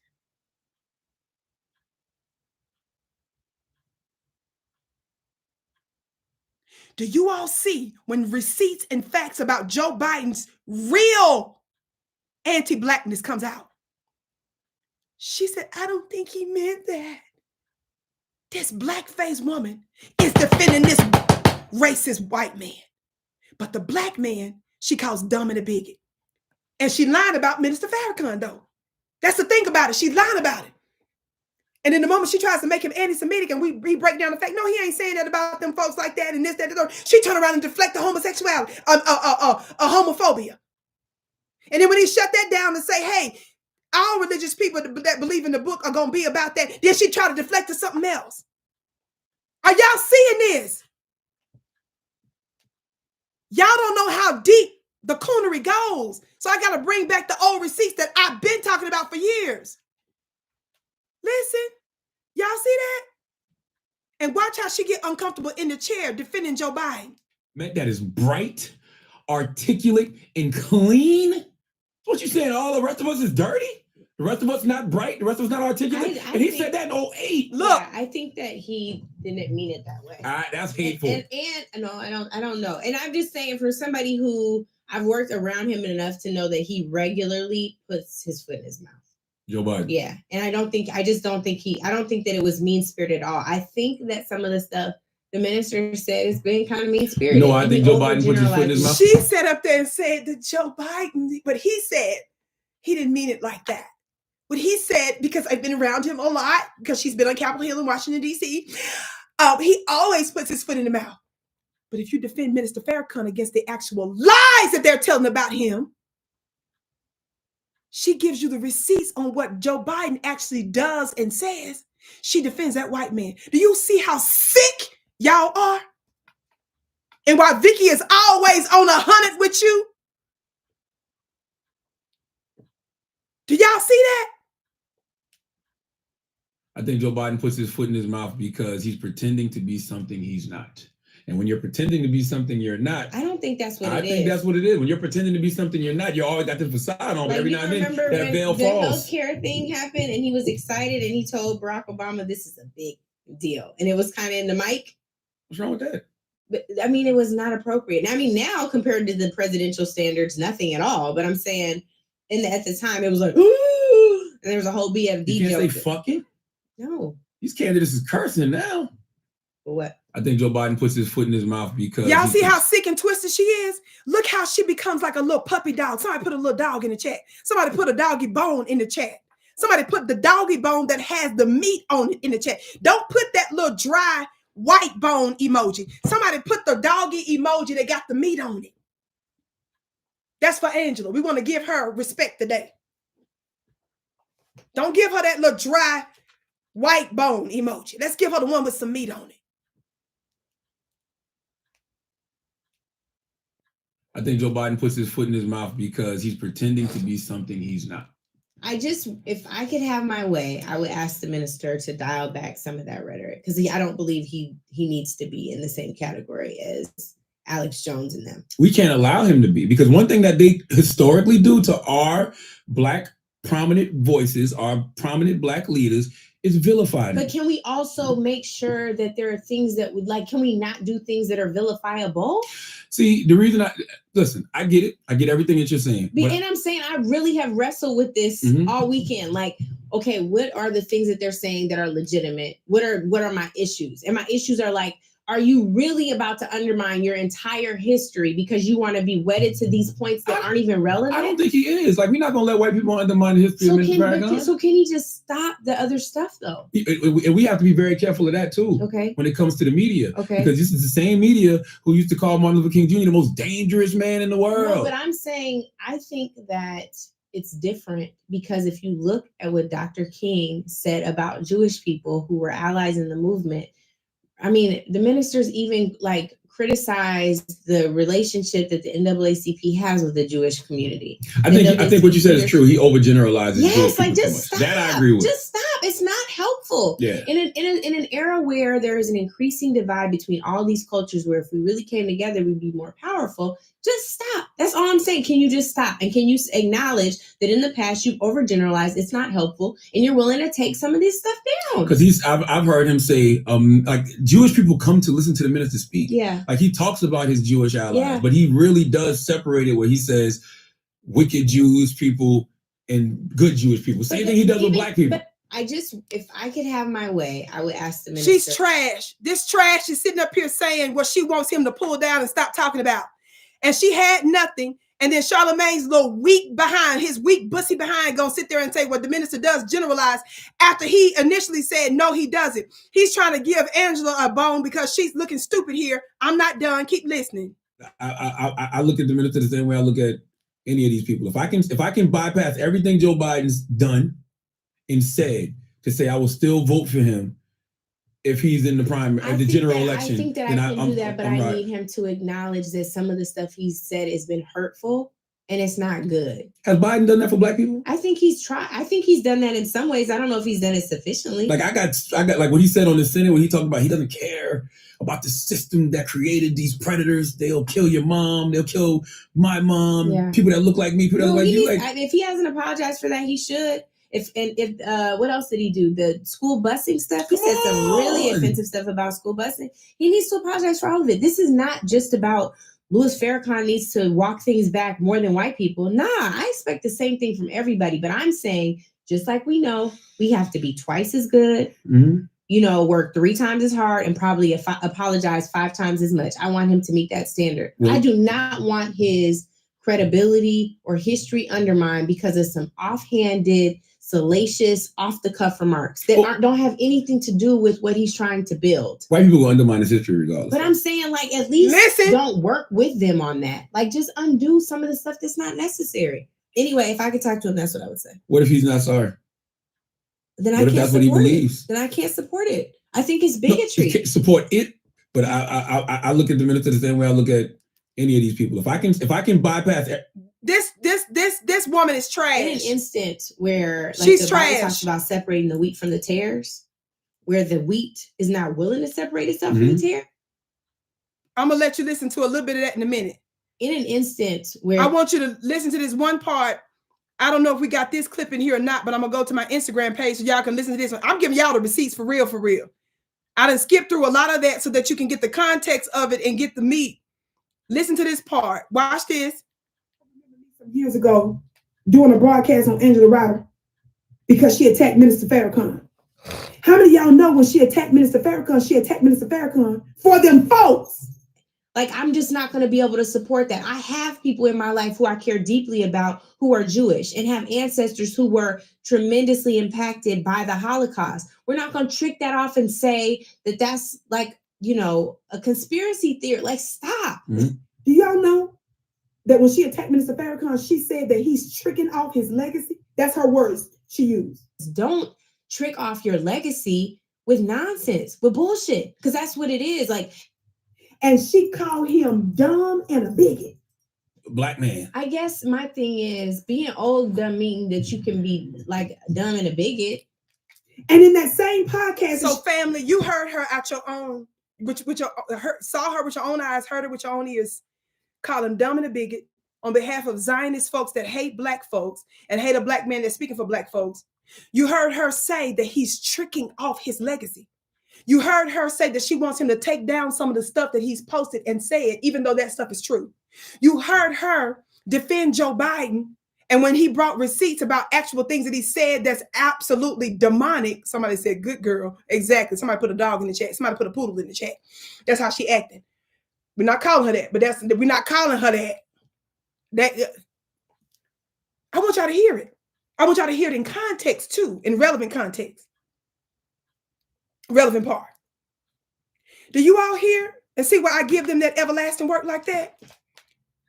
Do you all see when receipts and facts about Joe Biden's real anti-blackness comes out? She said, I don't think he meant that. This black-faced woman is defending this racist white man. But the black man, she calls dumb and a bigot. And she lied about Minister Farrakhan, though. That's the thing about it. She's lying about it. And in the moment she tries to make him anti-Semitic and we break down the fact, no, he ain't saying that about them folks like that and this, that, and that. She turn around and deflect the homosexuality, homophobia. And then when he shut that down and say, hey, all religious people that believe in the book are going to be about that, then she try to deflect to something else. Are y'all seeing this? Y'all don't know how deep the coonery goes. So I got to bring back the old receipts that I've been talking about for years. Listen, y'all see that? And watch how she get uncomfortable in the chair defending Joe Biden. Man, that is bright, articulate, and clean. What you saying? All the rest of us is dirty? The rest of us not bright? The rest of us not articulate? And he said that in 2008. Look, yeah, I think that he didn't mean it that way. That's hateful. And no, I don't know. And I'm just saying, for somebody who I've worked around him enough to know that he regularly puts his foot in his mouth. Joe Biden. Yeah. And I don't think that it was mean-spirited at all. I think that some of the stuff the minister said has been kind of mean-spirited. No, I think Joe Biden put his foot in his mouth. She sat up there and said that Joe Biden, but he said he didn't mean it like that. But he said, because I've been around him a lot, because she's been on Capitol Hill in Washington, D.C., he always puts his foot in the mouth. But if you defend Minister Farrakhan against the actual lies that they're telling about him, she gives you the receipts on what Joe Biden actually does and says. She defends that white man. Do you see how sick y'all are? And why Vicki is always on 100 with you? Do y'all see that? I think Joe Biden puts his foot in his mouth because he's pretending to be something he's not. And when you're pretending to be something you're not, I don't think that's what it is. I think that's what it is. When you're pretending to be something you're not, you always got the facade on, but every now and then that veil falls. The healthcare thing happened and he was excited and he told Barack Obama, this is a big deal. And it was kind of in the mic. What's wrong with that? But I mean, it was not appropriate. I mean, now compared to the presidential standards, nothing at all. But I'm saying, at the time, it was like, ooh, and there was a whole BFD you can't joke. say fucking? No. These candidates is cursing now. For what? I think Joe Biden puts his foot in his mouth because y'all see how sick and twisted she is? Look how she becomes like a little puppy dog. Somebody put a little dog in the chat. Somebody put a doggy bone in the chat. Somebody put the doggy bone that has the meat on it in the chat. Don't put that little dry white bone emoji. Somebody put the doggy emoji that got the meat on it. That's for Angela. We want to give her respect today. Don't give her that little dry white bone emoji. Let's give her the one with some meat on it. I think Joe Biden puts his foot in his mouth because he's pretending to be something he's not. If I could have my way, I would ask the minister to dial back some of that rhetoric, because I don't believe he needs to be in the same category as Alex Jones and them. We can't allow him to be, because one thing that they historically do to our Black prominent voices, our prominent Black leaders, is vilify them. But can we also make sure that there are things that would, like, can we not do things that are vilifiable? See, the reason I get it. I get everything that you're saying. And I'm saying I really have wrestled with this all weekend. Like, okay, what are the things that they're saying that are legitimate? What are my issues? And my issues are like, are you really about to undermine your entire history because you want to be wedded to these points that aren't even relevant? I don't think he is. Like, we're not going to let white people undermine the history of Mr. FARRAKHAN. So can he just stop the other stuff, though? And we have to be very careful of that, too. Okay. When it comes to the media. Okay. Because this is the same media who used to call Martin Luther King Jr. the most dangerous man in the world. No, but I'm saying, I think that it's different, because if you look at what Dr. King said about Jewish people who were allies in the movement, I mean, the ministers even like criticized the relationship that the NAACP has with the Jewish community. I think what you said is true. He overgeneralizes. Yes, like just stop. That I agree with. Just stop. It's not helpful. Yeah. In an era where there is an increasing divide between all these cultures, where if we really came together, we'd be more powerful. Just stop. That's all I'm saying. Can you just stop? And can you acknowledge that in the past you've overgeneralized? It's not helpful, and you're willing to take some of this stuff down. Because I've heard him say, like, Jewish people come to listen to the minister speak. Yeah. Like, he talks about his Jewish allies, but he really does separate it where he says wicked Jewish people and good Jewish people. Same thing he does with Black people. But if I could have my way, I would ask the minister. She's trash. This trash is sitting up here saying what she wants him to pull down and stop talking about. And she had nothing. And then Charlemagne's little weak behind, his weak bussy behind, gonna sit there and say what the minister does generalize after he initially said, no, he doesn't. He's trying to give Angela a bone because she's looking stupid here. I'm not done. Keep listening. I look at the minister the same way I look at any of these people. If I can bypass everything Joe Biden's done and said to say I will still vote for him if he's in the the general election. I think that I can do that, but I need him to acknowledge that some of the stuff he's said has been hurtful and it's not good. Has Biden done that for Black people? I think he's tried. I think he's done that in some ways. I don't know if he's done it sufficiently. Like I got like what he said on the Senate when he talked about he doesn't care about the system that created these predators. They'll kill your mom. They'll kill my mom. Yeah. People that look like me. People that look like you. If he hasn't apologized for that, he should. If what else did he do? The school busing stuff. He said some really offensive stuff about school busing. He needs to apologize for all of it. This is not just about Louis Farrakhan needs to walk things back more than white people. Nah, I expect the same thing from everybody. But I'm saying, just like we know, we have to be twice as good. Mm-hmm. You know, work 3 times as hard and probably apologize 5 times as much. I want him to meet that standard. I do not want his credibility or history undermined because of some offhanded, salacious, off-the-cuff remarks that don't have anything to do with what he's trying to build. White people will undermine his history regardless. But I'm saying, like, at least don't work with them on that. Like, just undo some of the stuff that's not necessary. Anyway, if I could talk to him, that's what I would say. What if he's not sorry? Then I can't support it. Then I can't support it. I think it's bigotry. You can't support it, but I look at the minister the same way I look at any of these people. If I can bypass this woman is trash. In an instant where she's trash. Talks about separating the wheat from the tares, where the wheat is not willing to separate itself from the tare. I'm gonna let you listen to a little bit of that in a minute. In an instant where I want you to listen to this one part. I don't know if we got this clip in here or not, but I'm gonna go to my Instagram page so y'all can listen to this one. I'm giving y'all the receipts for real, for real. I done skip through a lot of that so that you can get the context of it and get the meat. Listen to this part. Watch this. Years ago, doing a broadcast on Angela Rye because she attacked Minister FARRAKHAN. How many of y'all know when she attacked Minister FARRAKHAN for them folks? Like, I'm just not going to be able to support that. I have people in my life who I care deeply about who are Jewish and have ancestors who were tremendously impacted by the Holocaust. We're not going to trick that off and say that that's like a conspiracy theory. Like, stop. Do y'all know that when she attacked Minister Farrakhan, she said that he's tricking off his legacy? That's her words she used. Don't trick off your legacy with nonsense, with bullshit, because that's what it is. Like, and she called him dumb and a bigot. Black man. I guess my thing is being old doesn't mean that you can be like dumb and a bigot. And in that same podcast, so family, you heard her at your own, saw her with your own eyes, heard her with your own ears, call him dumb and a bigot on behalf of Zionist folks that hate Black folks and hate a Black man that's speaking for Black folks. You heard her say that he's tricking off his legacy. You heard her say that she wants him to take down some of the stuff that he's posted and said, even though that stuff is true. You heard her defend Joe Biden. And when he brought receipts about actual things that he said that's absolutely demonic, somebody said, good girl. Exactly. Somebody put a dog in the chat. Somebody put a poodle in the chat. That's how she acted. We're not calling her that, but we're not calling her that. I want y'all to hear it. I want y'all to hear it in context too, in relevant context. Relevant part. Do you all hear and see why I give them that everlasting work like that?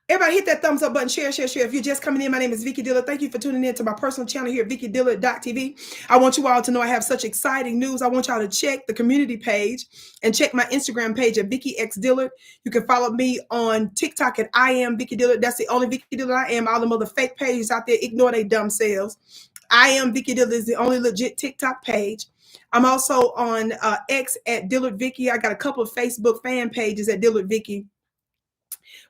Everybody hit that thumbs up button, share. If you're just coming in, my name is Vicki Dillard. Thank you for tuning in to my personal channel here at VickiDillard.tv. I want you all to know I have such exciting news. I want y'all to check the community page and check my Instagram page at Vicki X Dillard. You can follow me on TikTok at I am Vicki Dillard. That's the only Vicki Dillard I am. All them other fake pages out there, ignore they dumb selves. I am Vicki Dillard is the only legit TikTok page. I'm also on X at Dillard Vicki. I got a couple of Facebook fan pages at Dillard Vicki.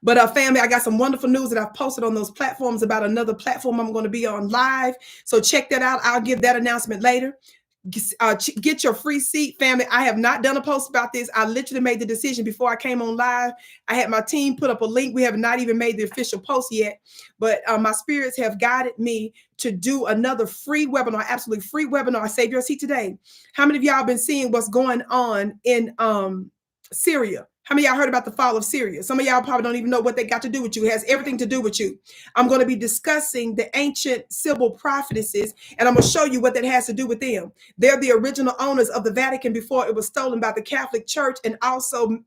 But family, I got some wonderful news that I've posted on those platforms about another platform I'm going to be on live. So check that out. I'll give that announcement later. Get your free seat, family. I have not done a post about this. I literally made the decision before I came on live. I had my team put up a link. We have not even made the official post yet, but my spirits have guided me to do another free webinar, absolutely free webinar. Save your seat today. How many of y'all been seeing what's going on in Syria? How many of y'all heard about the fall of Syria? Some of y'all probably don't even know what they got to do with you. It has everything to do with you. I'm going to be discussing the ancient Sybil prophetesses, and I'm going to show you what that has to do with them. They're the original owners of the Vatican before it was stolen by the Catholic Church, and also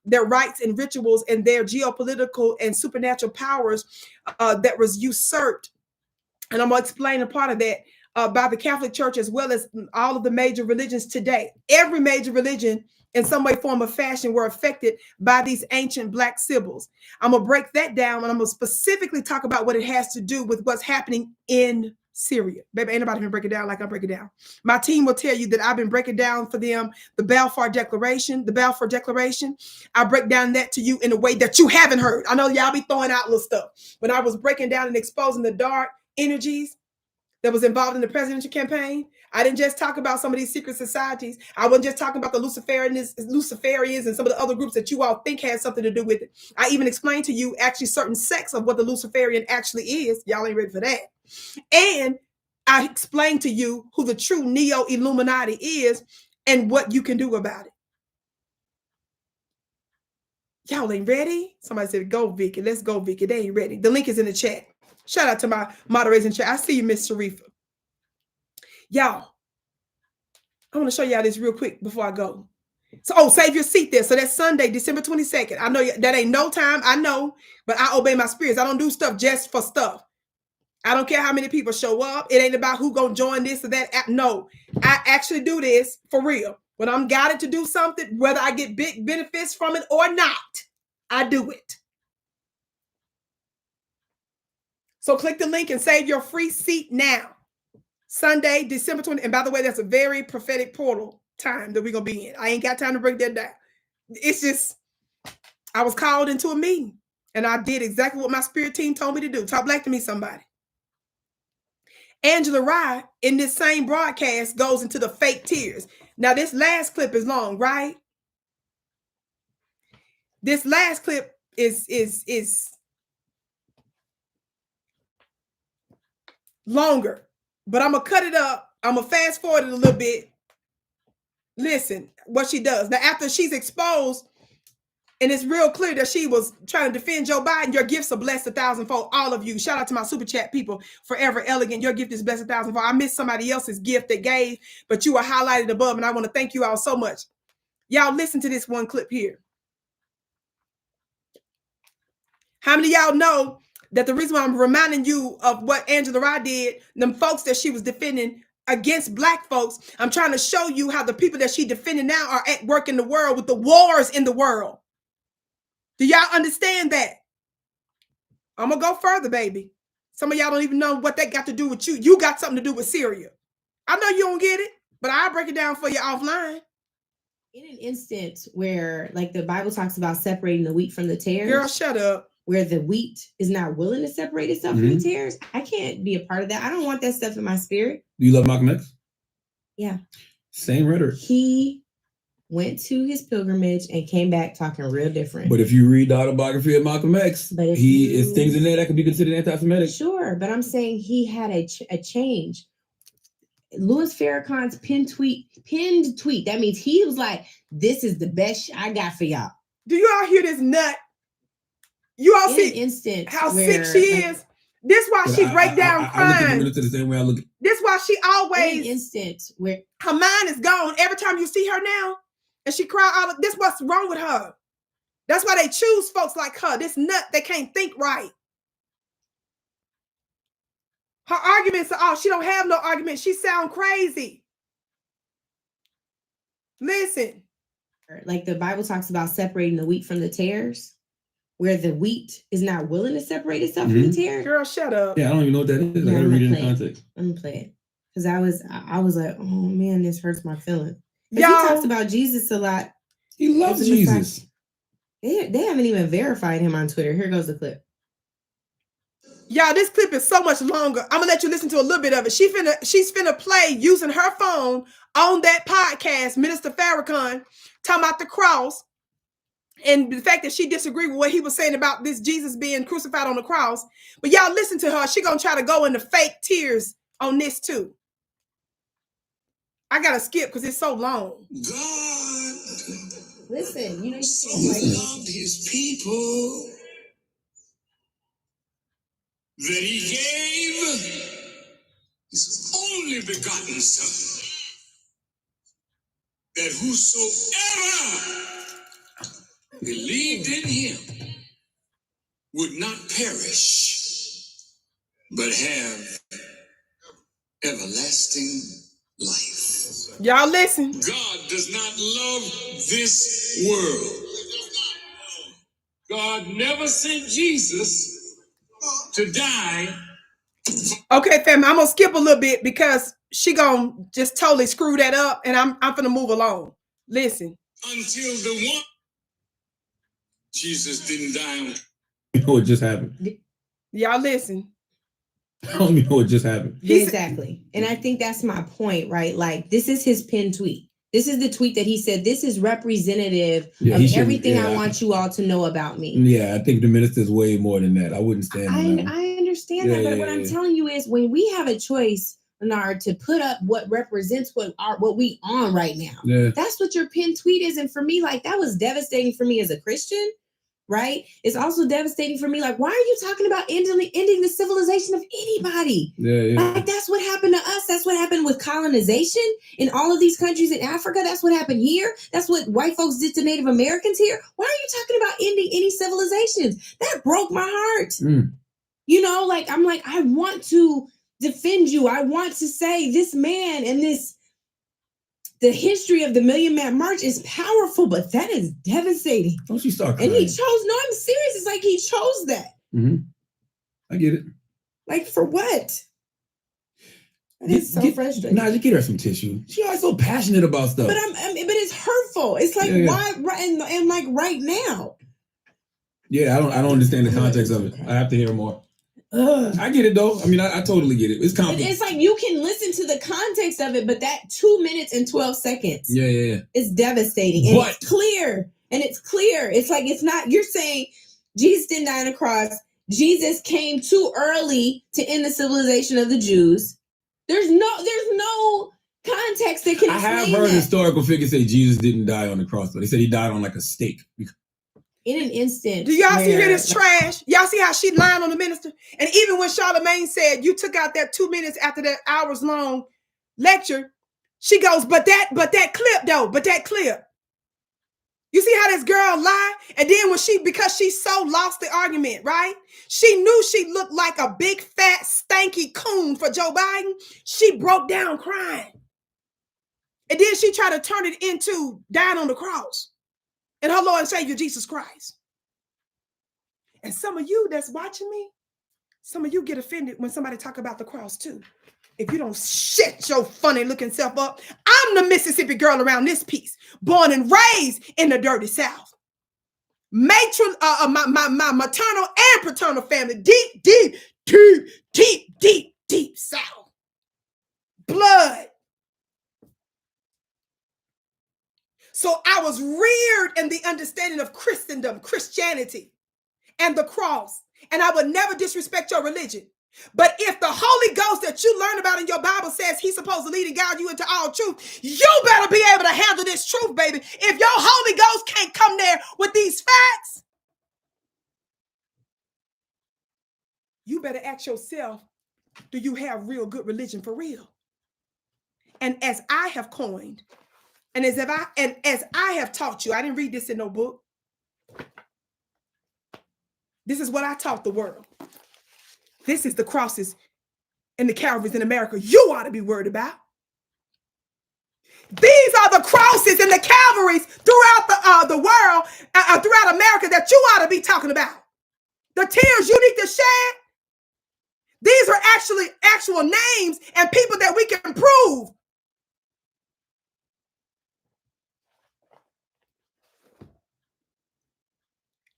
their rites and rituals and their geopolitical and supernatural powers that was usurped. And I'm going to explain a part of that by the Catholic Church, as well as all of the major religions today. Every major religion in some way, form, or fashion were affected by these ancient Black Sibyls. I'm going to break that down, and I'm going to specifically talk about what it has to do with what's happening in Syria. Baby, ain't nobody been break it down like I break it down. My team will tell you that I've been breaking down for them the Balfour Declaration. I break down that to you in a way that you haven't heard. I know y'all be throwing out little stuff. When I was breaking down and exposing the dark energies that was involved in the presidential campaign, I didn't just talk about some of these secret societies. I wasn't just talking about the Luciferians and some of the other groups that you all think had something to do with it. I even explained to you actually certain sects of what the Luciferian actually is. Y'all ain't ready for that. And I explained to you who the true Neo-Illuminati is and what you can do about it. Y'all ain't ready? Somebody said, go, Vicki. Let's go, Vicki. They ain't ready. The link is in the chat. Shout out to my moderators in chat. I see you, Miss Sharifa. Y'all, I want to show y'all this real quick before I go. So, save your seat there. So that's Sunday, December 22nd. I know that ain't no time. I know, but I obey my spirits. I don't do stuff just for stuff. I don't care how many people show up. It ain't about who gonna join this or that. No, I actually do this for real. When I'm guided to do something, whether I get big benefits from it or not, I do it. So click the link and save your free seat now. Sunday, December 20th. And by the way, that's a very prophetic portal time that we're going to be in. I ain't got time to break that down. It's just, I was called into a meeting and I did exactly what my spirit team told me to do. Talk black to me, somebody. Angela Rye in this same broadcast goes into the fake tears. Now, this last clip is long, right? This last clip is longer. But I'm going to cut it up. I'm going to fast forward it a little bit. Listen, what she does. Now, after she's exposed, and it's real clear that she was trying to defend Joe Biden, your gifts are blessed 1,000-fold. All of you. Shout out to my super chat people. Forever Elegant. Your gift is blessed 1,000-fold. I missed somebody else's gift that gave, but you were highlighted above, and I want to thank you all so much. Y'all listen to this one clip here. How many of y'all know that the reason why I'm reminding you of what Angela Rye did, them folks that she was defending against black folks, I'm trying to show you how the people that she defending now are at work in the world with the wars in the world. Do y'all understand that? I'm going to go further, baby. Some of y'all don't even know what that got to do with you. You got something to do with Syria. I know you don't get it, but I'll break it down for you offline. In an instance where, like, the Bible talks about separating the wheat from the tares. Girl, shut up. Where the wheat is not willing to separate itself from the tares. I can't be a part of that. I don't want that stuff in my spirit. Do you love Malcolm X? Yeah. Same rhetoric. He went to his pilgrimage and came back talking real different. But if you read the autobiography of Malcolm X, he is things in there that could be considered anti-Semitic. Sure, but I'm saying he had a change. Louis Farrakhan's pinned tweet. That means he was like, "This is the best I got for y'all." Do you all hear this nut? You all see how sick she is? This why she break down crying. I look at the same way I look. This why she always in an instance where her mind is gone every time you see her now, and she cry all of this. What's wrong with her? That's why they choose folks like her. This nut, they can't think right. Her arguments are she don't have no argument. She sound crazy. Listen. Like the Bible talks about separating the wheat from the tares, where the wheat is not willing to separate itself from the tares. Girl, shut up. Yeah, I don't even know what that is. I gotta read it in context. I'm gonna play it. Because I was like, oh man, this hurts my feelings. He talks about Jesus a lot. He loves Jesus. They haven't even verified him on Twitter. Here goes the clip. Y'all, this clip is so much longer. I'm gonna let you listen to a little bit of it. She's finna play using her phone on that podcast, Minister Farrakhan, talking about the cross and the fact that she disagreed with what he was saying about this Jesus being crucified on the cross. But y'all listen to her. She gonna try to go into fake tears on this too. I gotta skip because it's so long. God, listen, you know, so loved his people that he gave his only begotten Son, that whosoever believed in him would not perish, but have everlasting life. Y'all listen. God does not love this world. God never sent Jesus to die. Okay, fam, I'm gonna skip a little bit because she gonna just totally screw that up, and I'm gonna move along. Listen. Until the one Jesus didn't die on. You know what just happened? Y'all listen. I don't even know what just happened. Exactly. And I think that's my point, right? Like, this is his pinned tweet. This is the tweet that he said, this is representative of everything I want you all to know about me. Yeah, I think the minister's way more than that. I wouldn't stand on that. I understand that, but what I'm telling you is when we have a choice, Bernard, to put up what represents what we on right now, that's what your pinned tweet is. And for me, like, that was devastating for me as a Christian. Right? It's also devastating for me. Like, why are you talking about ending the civilization of anybody? Like, that's what happened to us. That's what happened with colonization in all of these countries in Africa. That's what happened here. That's what white folks did to Native Americans here. Why are you talking about ending any civilizations? That broke my heart. You know, like, I'm like, I want to defend you. I want to say this man and the history of the Million Man March is powerful, but that is devastating. Don't you start crying. And he chose, no, I'm serious. It's like he chose that. I get it. Like, for what? It's so frustrating. Nah, just get her some tissue. She's always so passionate about stuff. But but it's hurtful. It's like, why, and like right now. Yeah, I don't understand the context of it. I have to hear more. I get it though. I mean, I totally get it. It's complicated. It's like you can listen to the context of it, but that 2 minutes and 12 seconds. It's devastating. And it's clear. And it's clear. It's like, it's not, you're saying Jesus didn't die on the cross. Jesus came too early to end the civilization of the Jews. There's no context that can explain I have heard historical figures say Jesus didn't die on the cross, but they said he died on like a stake. In an instant. Do y'all see this trash? Y'all see how she lying on the minister? And even when Charlemagne said you took out that 2 minutes after that hours long lecture, she goes, but that clip though, but that clip. You see how this girl lied? And then because she so lost the argument, right? She knew she looked like a big, fat, stanky coon for Joe Biden. She broke down crying. And then she tried to turn it into dying on the cross and her Lord and Savior, Jesus Christ. And some of you that's watching me, some of you get offended when somebody talk about the cross too. If you don't shut your funny looking self up, I'm the Mississippi girl around this piece, born and raised in the dirty South. My maternal and paternal family, deep South. Blood. So I was reared in the understanding of Christendom, Christianity, and the cross. And I would never disrespect your religion. But if the Holy Ghost that you learn about in your Bible says he's supposed to lead and guide you into all truth, you better be able to handle this truth, baby. If your Holy Ghost can't come there with these facts, you better ask yourself, do you have real good religion for real? And as I have coined, and as I have taught you, I didn't read this in no book. This is what I taught the world. This is the crosses and the Calvaries in America you ought to be worried about. These are the crosses and the Calvaries throughout the world, throughout America that you ought to be talking about. The tears you need to shed. These are actual names and people that we can prove.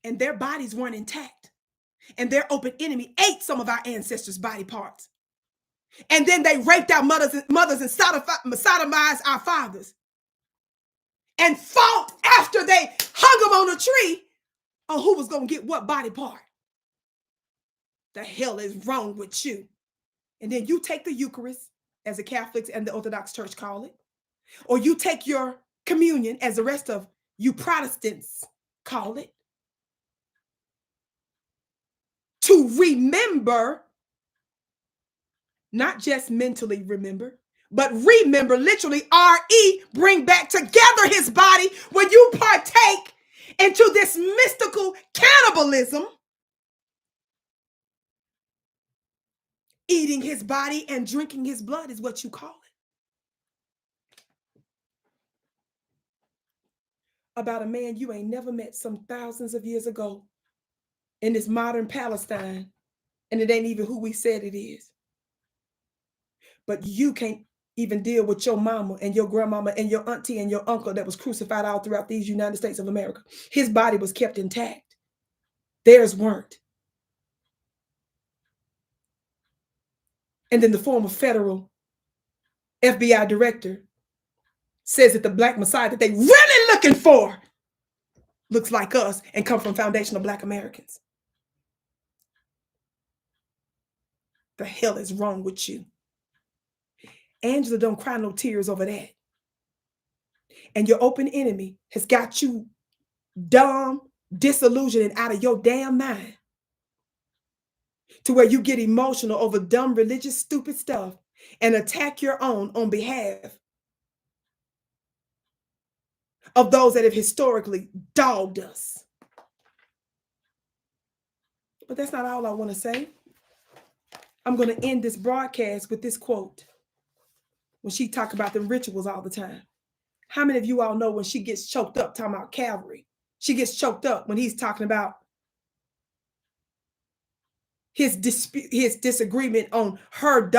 And their bodies weren't intact. And their open enemy ate some of our ancestors' body parts. And then they raped our mothers and sodomized our fathers. And fought after they hung them on a tree on who was going to get what body part. The hell is wrong with you? And then you take the Eucharist, as the Catholics and the Orthodox Church call it. Or you take your communion, as the rest of you Protestants call it. To remember, not just mentally remember, but remember, literally, R-E, bring back together his body when you partake into this mystical cannibalism, eating his body and drinking his blood is what you call it. About a man you ain't never met some thousands of years ago in this modern Palestine, and it ain't even who we said it is. But you can't even deal with your mama and your grandmama and your auntie and your uncle that was crucified all throughout these United States of America. His body was kept intact. Theirs weren't. And then the former federal FBI director says that the Black Messiah that they really looking for looks like us and come from foundational Black Americans. The hell is wrong with you? Angela, don't cry no tears over that. And your open enemy has got you dumb, disillusioned, and out of your damn mind to where you get emotional over dumb, religious, stupid stuff and attack your own on behalf of those that have historically dogged us. But that's not all I want to say. I'm going to end this broadcast with this quote. When she talk about the rituals all the time. How many of you all know when she gets choked up talking about Calvary? She gets choked up when he's talking about his disagreement on her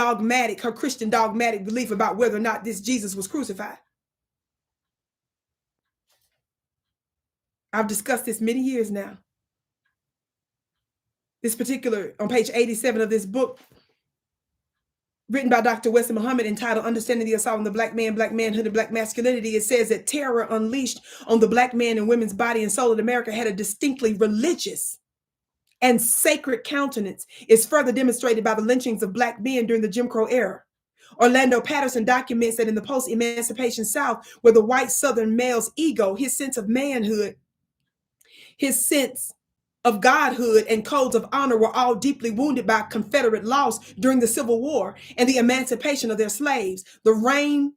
Christian dogmatic belief about whether or not this Jesus was crucified. I've discussed this many years now. This particular, on page 87 of this book, written by Dr. Wesley Muhammad, entitled Understanding the Assault on the Black Man, Black Manhood, and Black Masculinity, it says that terror unleashed on the Black man and women's body and soul in America had a distinctly religious and sacred countenance. Is further demonstrated by the lynchings of Black men during the Jim Crow era. Orlando Patterson documents that in the post-emancipation South, where the white Southern male's ego, his sense of manhood, his sense of godhood and codes of honor were all deeply wounded by Confederate loss during the Civil War and the emancipation of their slaves. The reign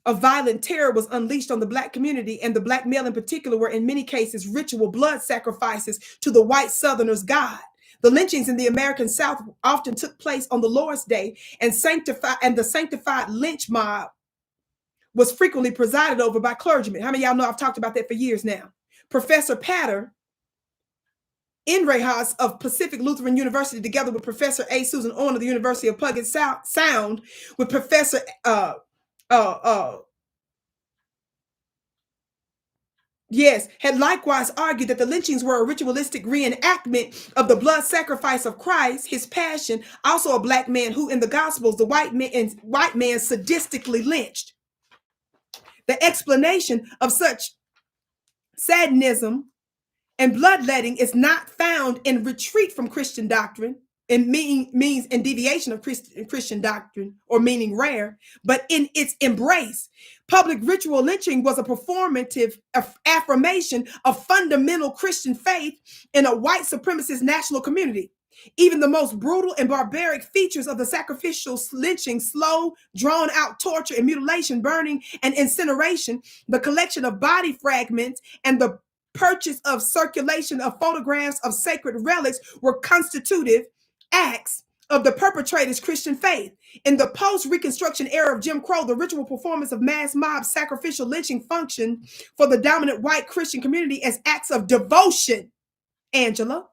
of violent terror was unleashed on the Black community, and the Black male in particular were in many cases ritual blood sacrifices to the white Southerners' God. The lynchings in the American South often took place on the Lord's Day, and the sanctified lynch mob was frequently presided over by clergymen. How many of y'all know I've talked about that for years now? Professor Patter Enrollements of Pacific Lutheran University, together with Professor A. Susan Orn of the University of Puget Sound, with Professor had likewise argued that the lynchings were a ritualistic reenactment of the blood sacrifice of Christ, his passion, also a Black man who in the Gospels, the white man sadistically lynched. The explanation of such sadinism and bloodletting is not found in retreat from Christian doctrine, and means in deviation of Christian doctrine, or meaning rare, but in its embrace. Public ritual lynching was a performative affirmation of fundamental Christian faith in a white supremacist national community. Even the most brutal and barbaric features of the sacrificial lynching, slow, drawn-out torture and mutilation, burning and incineration, the collection of body fragments, and the purchase of circulation of photographs of sacred relics were constitutive acts of the perpetrator's Christian faith. In the post-Reconstruction era of Jim Crow, the ritual performance of mass mob sacrificial lynching functioned for the dominant white Christian community as acts of devotion, Angela,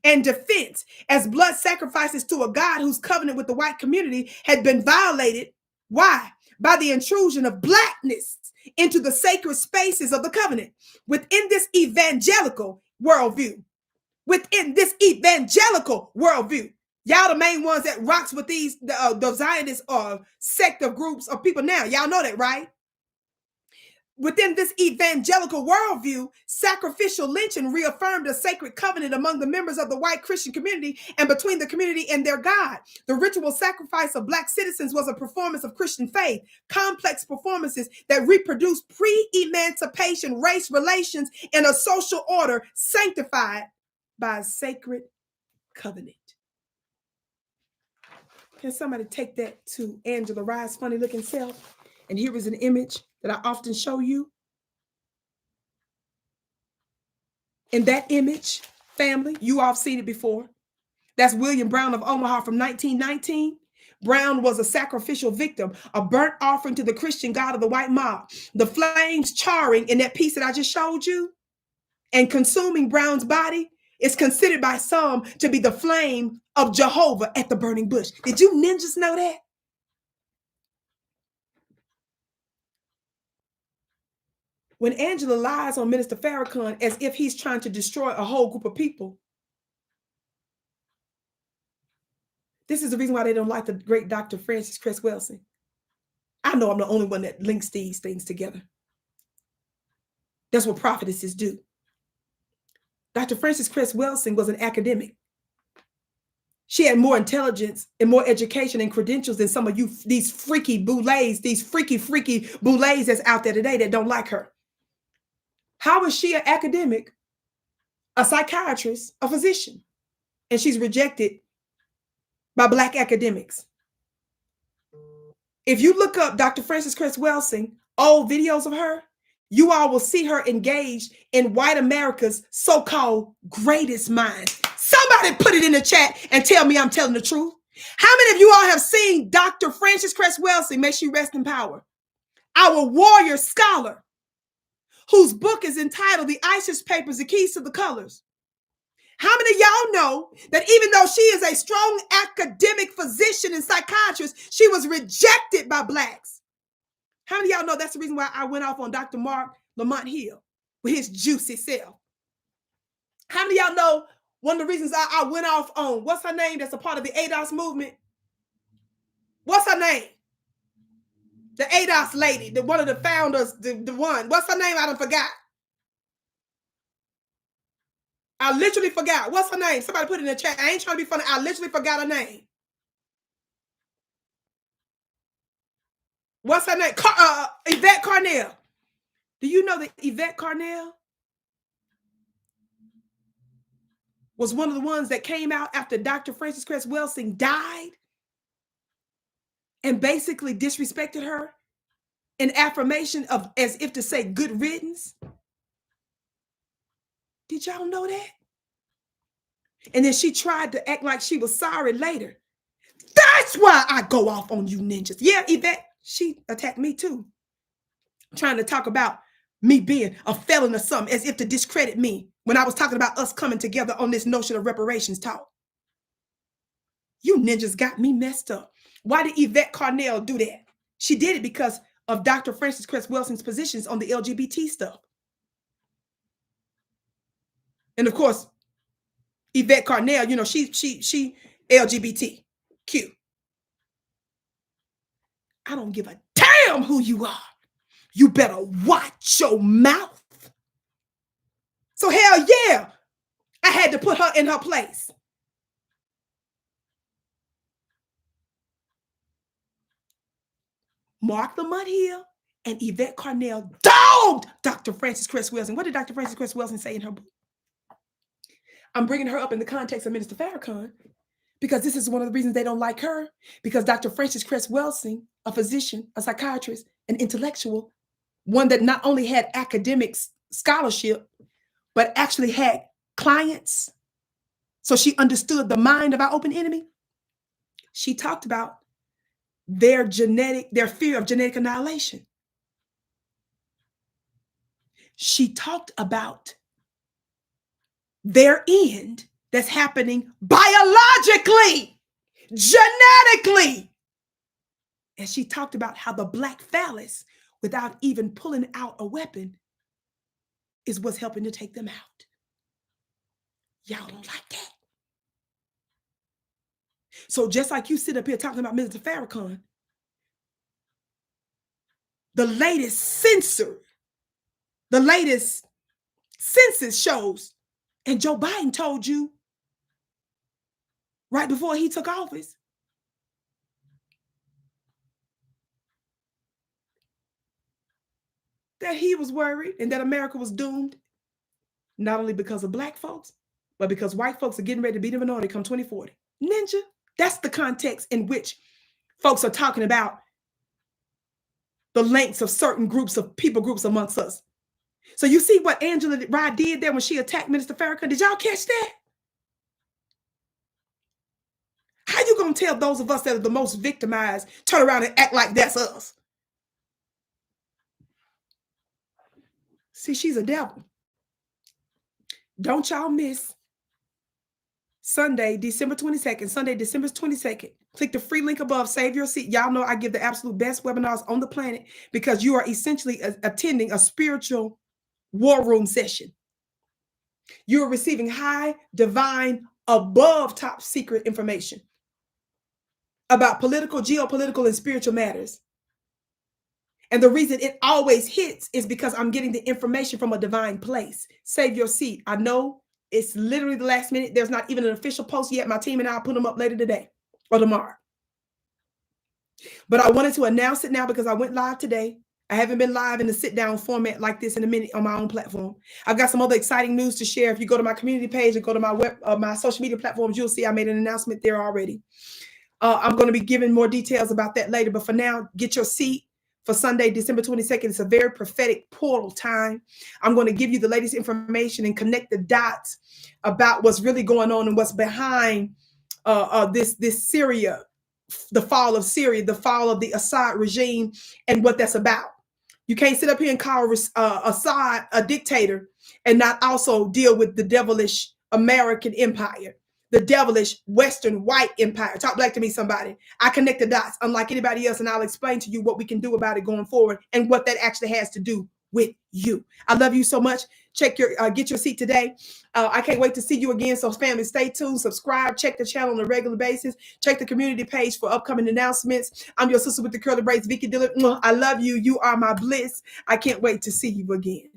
and defense, as blood sacrifices to a God whose covenant with the white community had been violated. Why? By the intrusion of Blackness into the sacred spaces of the covenant. Within this evangelical worldview, y'all the main ones that rocks with the Zionist sect of groups of people now. Y'all know that, right? Within this evangelical worldview, sacrificial lynching reaffirmed a sacred covenant among the members of the white Christian community and between the community and their God. The ritual sacrifice of Black citizens was a performance of Christian faith, complex performances that reproduced pre-emancipation race relations in a social order sanctified by a sacred covenant. Can somebody take that to Angela Rye's funny looking self? And here is an image that I often show you. In that image, family, you all have seen it before. That's William Brown of Omaha from 1919. Brown was a sacrificial victim, a burnt offering to the Christian God of the white mob. The flames charring in that piece that I just showed you and consuming Brown's body is considered by some to be the flame of Jehovah at the burning bush. Did you ninjas know that? When Angela lies on Minister FARRAKHAN as if he's trying to destroy a whole group of people, this is the reason why they don't like the great Dr. Francis Cress Welsing. I know I'm the only one that links these things together. That's what prophetesses do. Dr. Francis Cress Welsing was an academic. She had more intelligence and more education and credentials than some of you, these freaky boulets that's out there today that don't like her. How is she an academic, a psychiatrist, a physician? And she's rejected by Black academics. If you look up Dr. Francis Cress Welsing, old videos of her, you all will see her engaged in white America's so-called greatest minds. Somebody put it in the chat and tell me I'm telling the truth. How many of you all have seen Dr. Francis Cress Welsing, may she rest in power, our warrior scholar, whose book is entitled The ISIS Papers, The Keys to the Colors? How many of y'all know that even though she is a strong academic physician and psychiatrist, she was rejected by Blacks? How many of y'all know that's the reason why I went off on Dr. Mark Lamont Hill with his juicy self? How many of y'all know one of the reasons I went off on, what's her name that's a part of the ADOS movement? What's her name? The ADOS lady, one of the founders, the one. What's her name? I done forgot. I literally forgot. What's her name? Somebody put it in the chat. I ain't trying to be funny. I literally forgot her name. What's her name? Yvette Carnell. Do you know that Yvette Carnell was one of the ones that came out after Dr. Francis Cress Welsing died and basically disrespected her an affirmation of as if to say good riddance. Did y'all know that? And then she tried to act like she was sorry later. That's why I go off on you ninjas. Yeah, Yvette, she attacked me too. Trying to talk about me being a felon or something as if to discredit me when I was talking about us coming together on this notion of reparations talk. You ninjas got me messed up. Why did Yvette Carnell do that? She did it because of Dr. Frances Cress Welsing's positions on the LGBT stuff. And of course, Yvette Carnell, you know, she LGBTQ. I don't give a damn who you are. You better watch your mouth. So hell yeah, I had to put her in her place. Mark Lamont Hill and Yvette Carnell dogged Dr. Frances Cress Welsing. What did Dr. Frances Cress Welsing say in her book? I'm bringing her up in the context of Minister Farrakhan because this is one of the reasons they don't like her, because Dr. Frances Cress Welsing, a physician, a psychiatrist, an intellectual, one that not only had academic scholarship, but actually had clients. So she understood the mind of our open enemy. She talked about their fear of genetic annihilation. She talked about their end that's happening biologically, genetically. And she talked about how the black phallus, without even pulling out a weapon, is what's helping to take them out. Y'all don't like that. So just like you sit up here talking about Mr. Farrakhan, the latest census shows, and Joe Biden told you right before he took office, that he was worried and that America was doomed, not only because of black folks, but because white folks are getting ready to be the minority come 2040. Ninja, that's the context in which folks are talking about the lengths of certain groups of people groups amongst us. So you see what Angela Rye did there when she attacked Minister Farrakhan? Did y'all catch that? How you gonna tell those of us that are the most victimized, turn around and act like that's us? See, she's a devil. Don't y'all miss Sunday, December 22nd. Sunday, December 22nd. Click the free link above, save your seat. Y'all know I give the absolute best webinars on the planet because you are essentially attending a spiritual war room session. You're receiving high, divine, above top secret information about political, geopolitical, and spiritual matters. And the reason it always hits is because I'm getting the information from a divine place. Save your seat. I know it's literally the last minute. There's not even an official post yet. My team and I'll put them up later today or tomorrow. But I wanted to announce it now because I went live today. I haven't been live in the sit-down format like this in a minute on my own platform. I've got some other exciting news to share. If you go to my community page and go to my my social media platforms, you'll see I made an announcement there already. I'm going to be giving more details about that later. But for now, get your seat for Sunday, December 22nd. It's a very prophetic portal time. I'm going to give you the latest information and connect the dots about what's really going on and what's behind this Syria, the fall of Syria, the fall of the Assad regime, and what that's about. You can't sit up here and call Assad a dictator and not also deal with the devilish American empire, the devilish Western white empire. Talk black to me, somebody. I connect the dots unlike anybody else, and I'll explain to you what we can do about it going forward and what that actually has to do with you. I love you so much. Check your, get your seat today. I can't wait to see you again. So family, stay tuned, subscribe, check the channel on a regular basis. Check the community page for upcoming announcements. I'm your sister with the curly braids, Vicki Dillard. I love you. You are my bliss. I can't wait to see you again.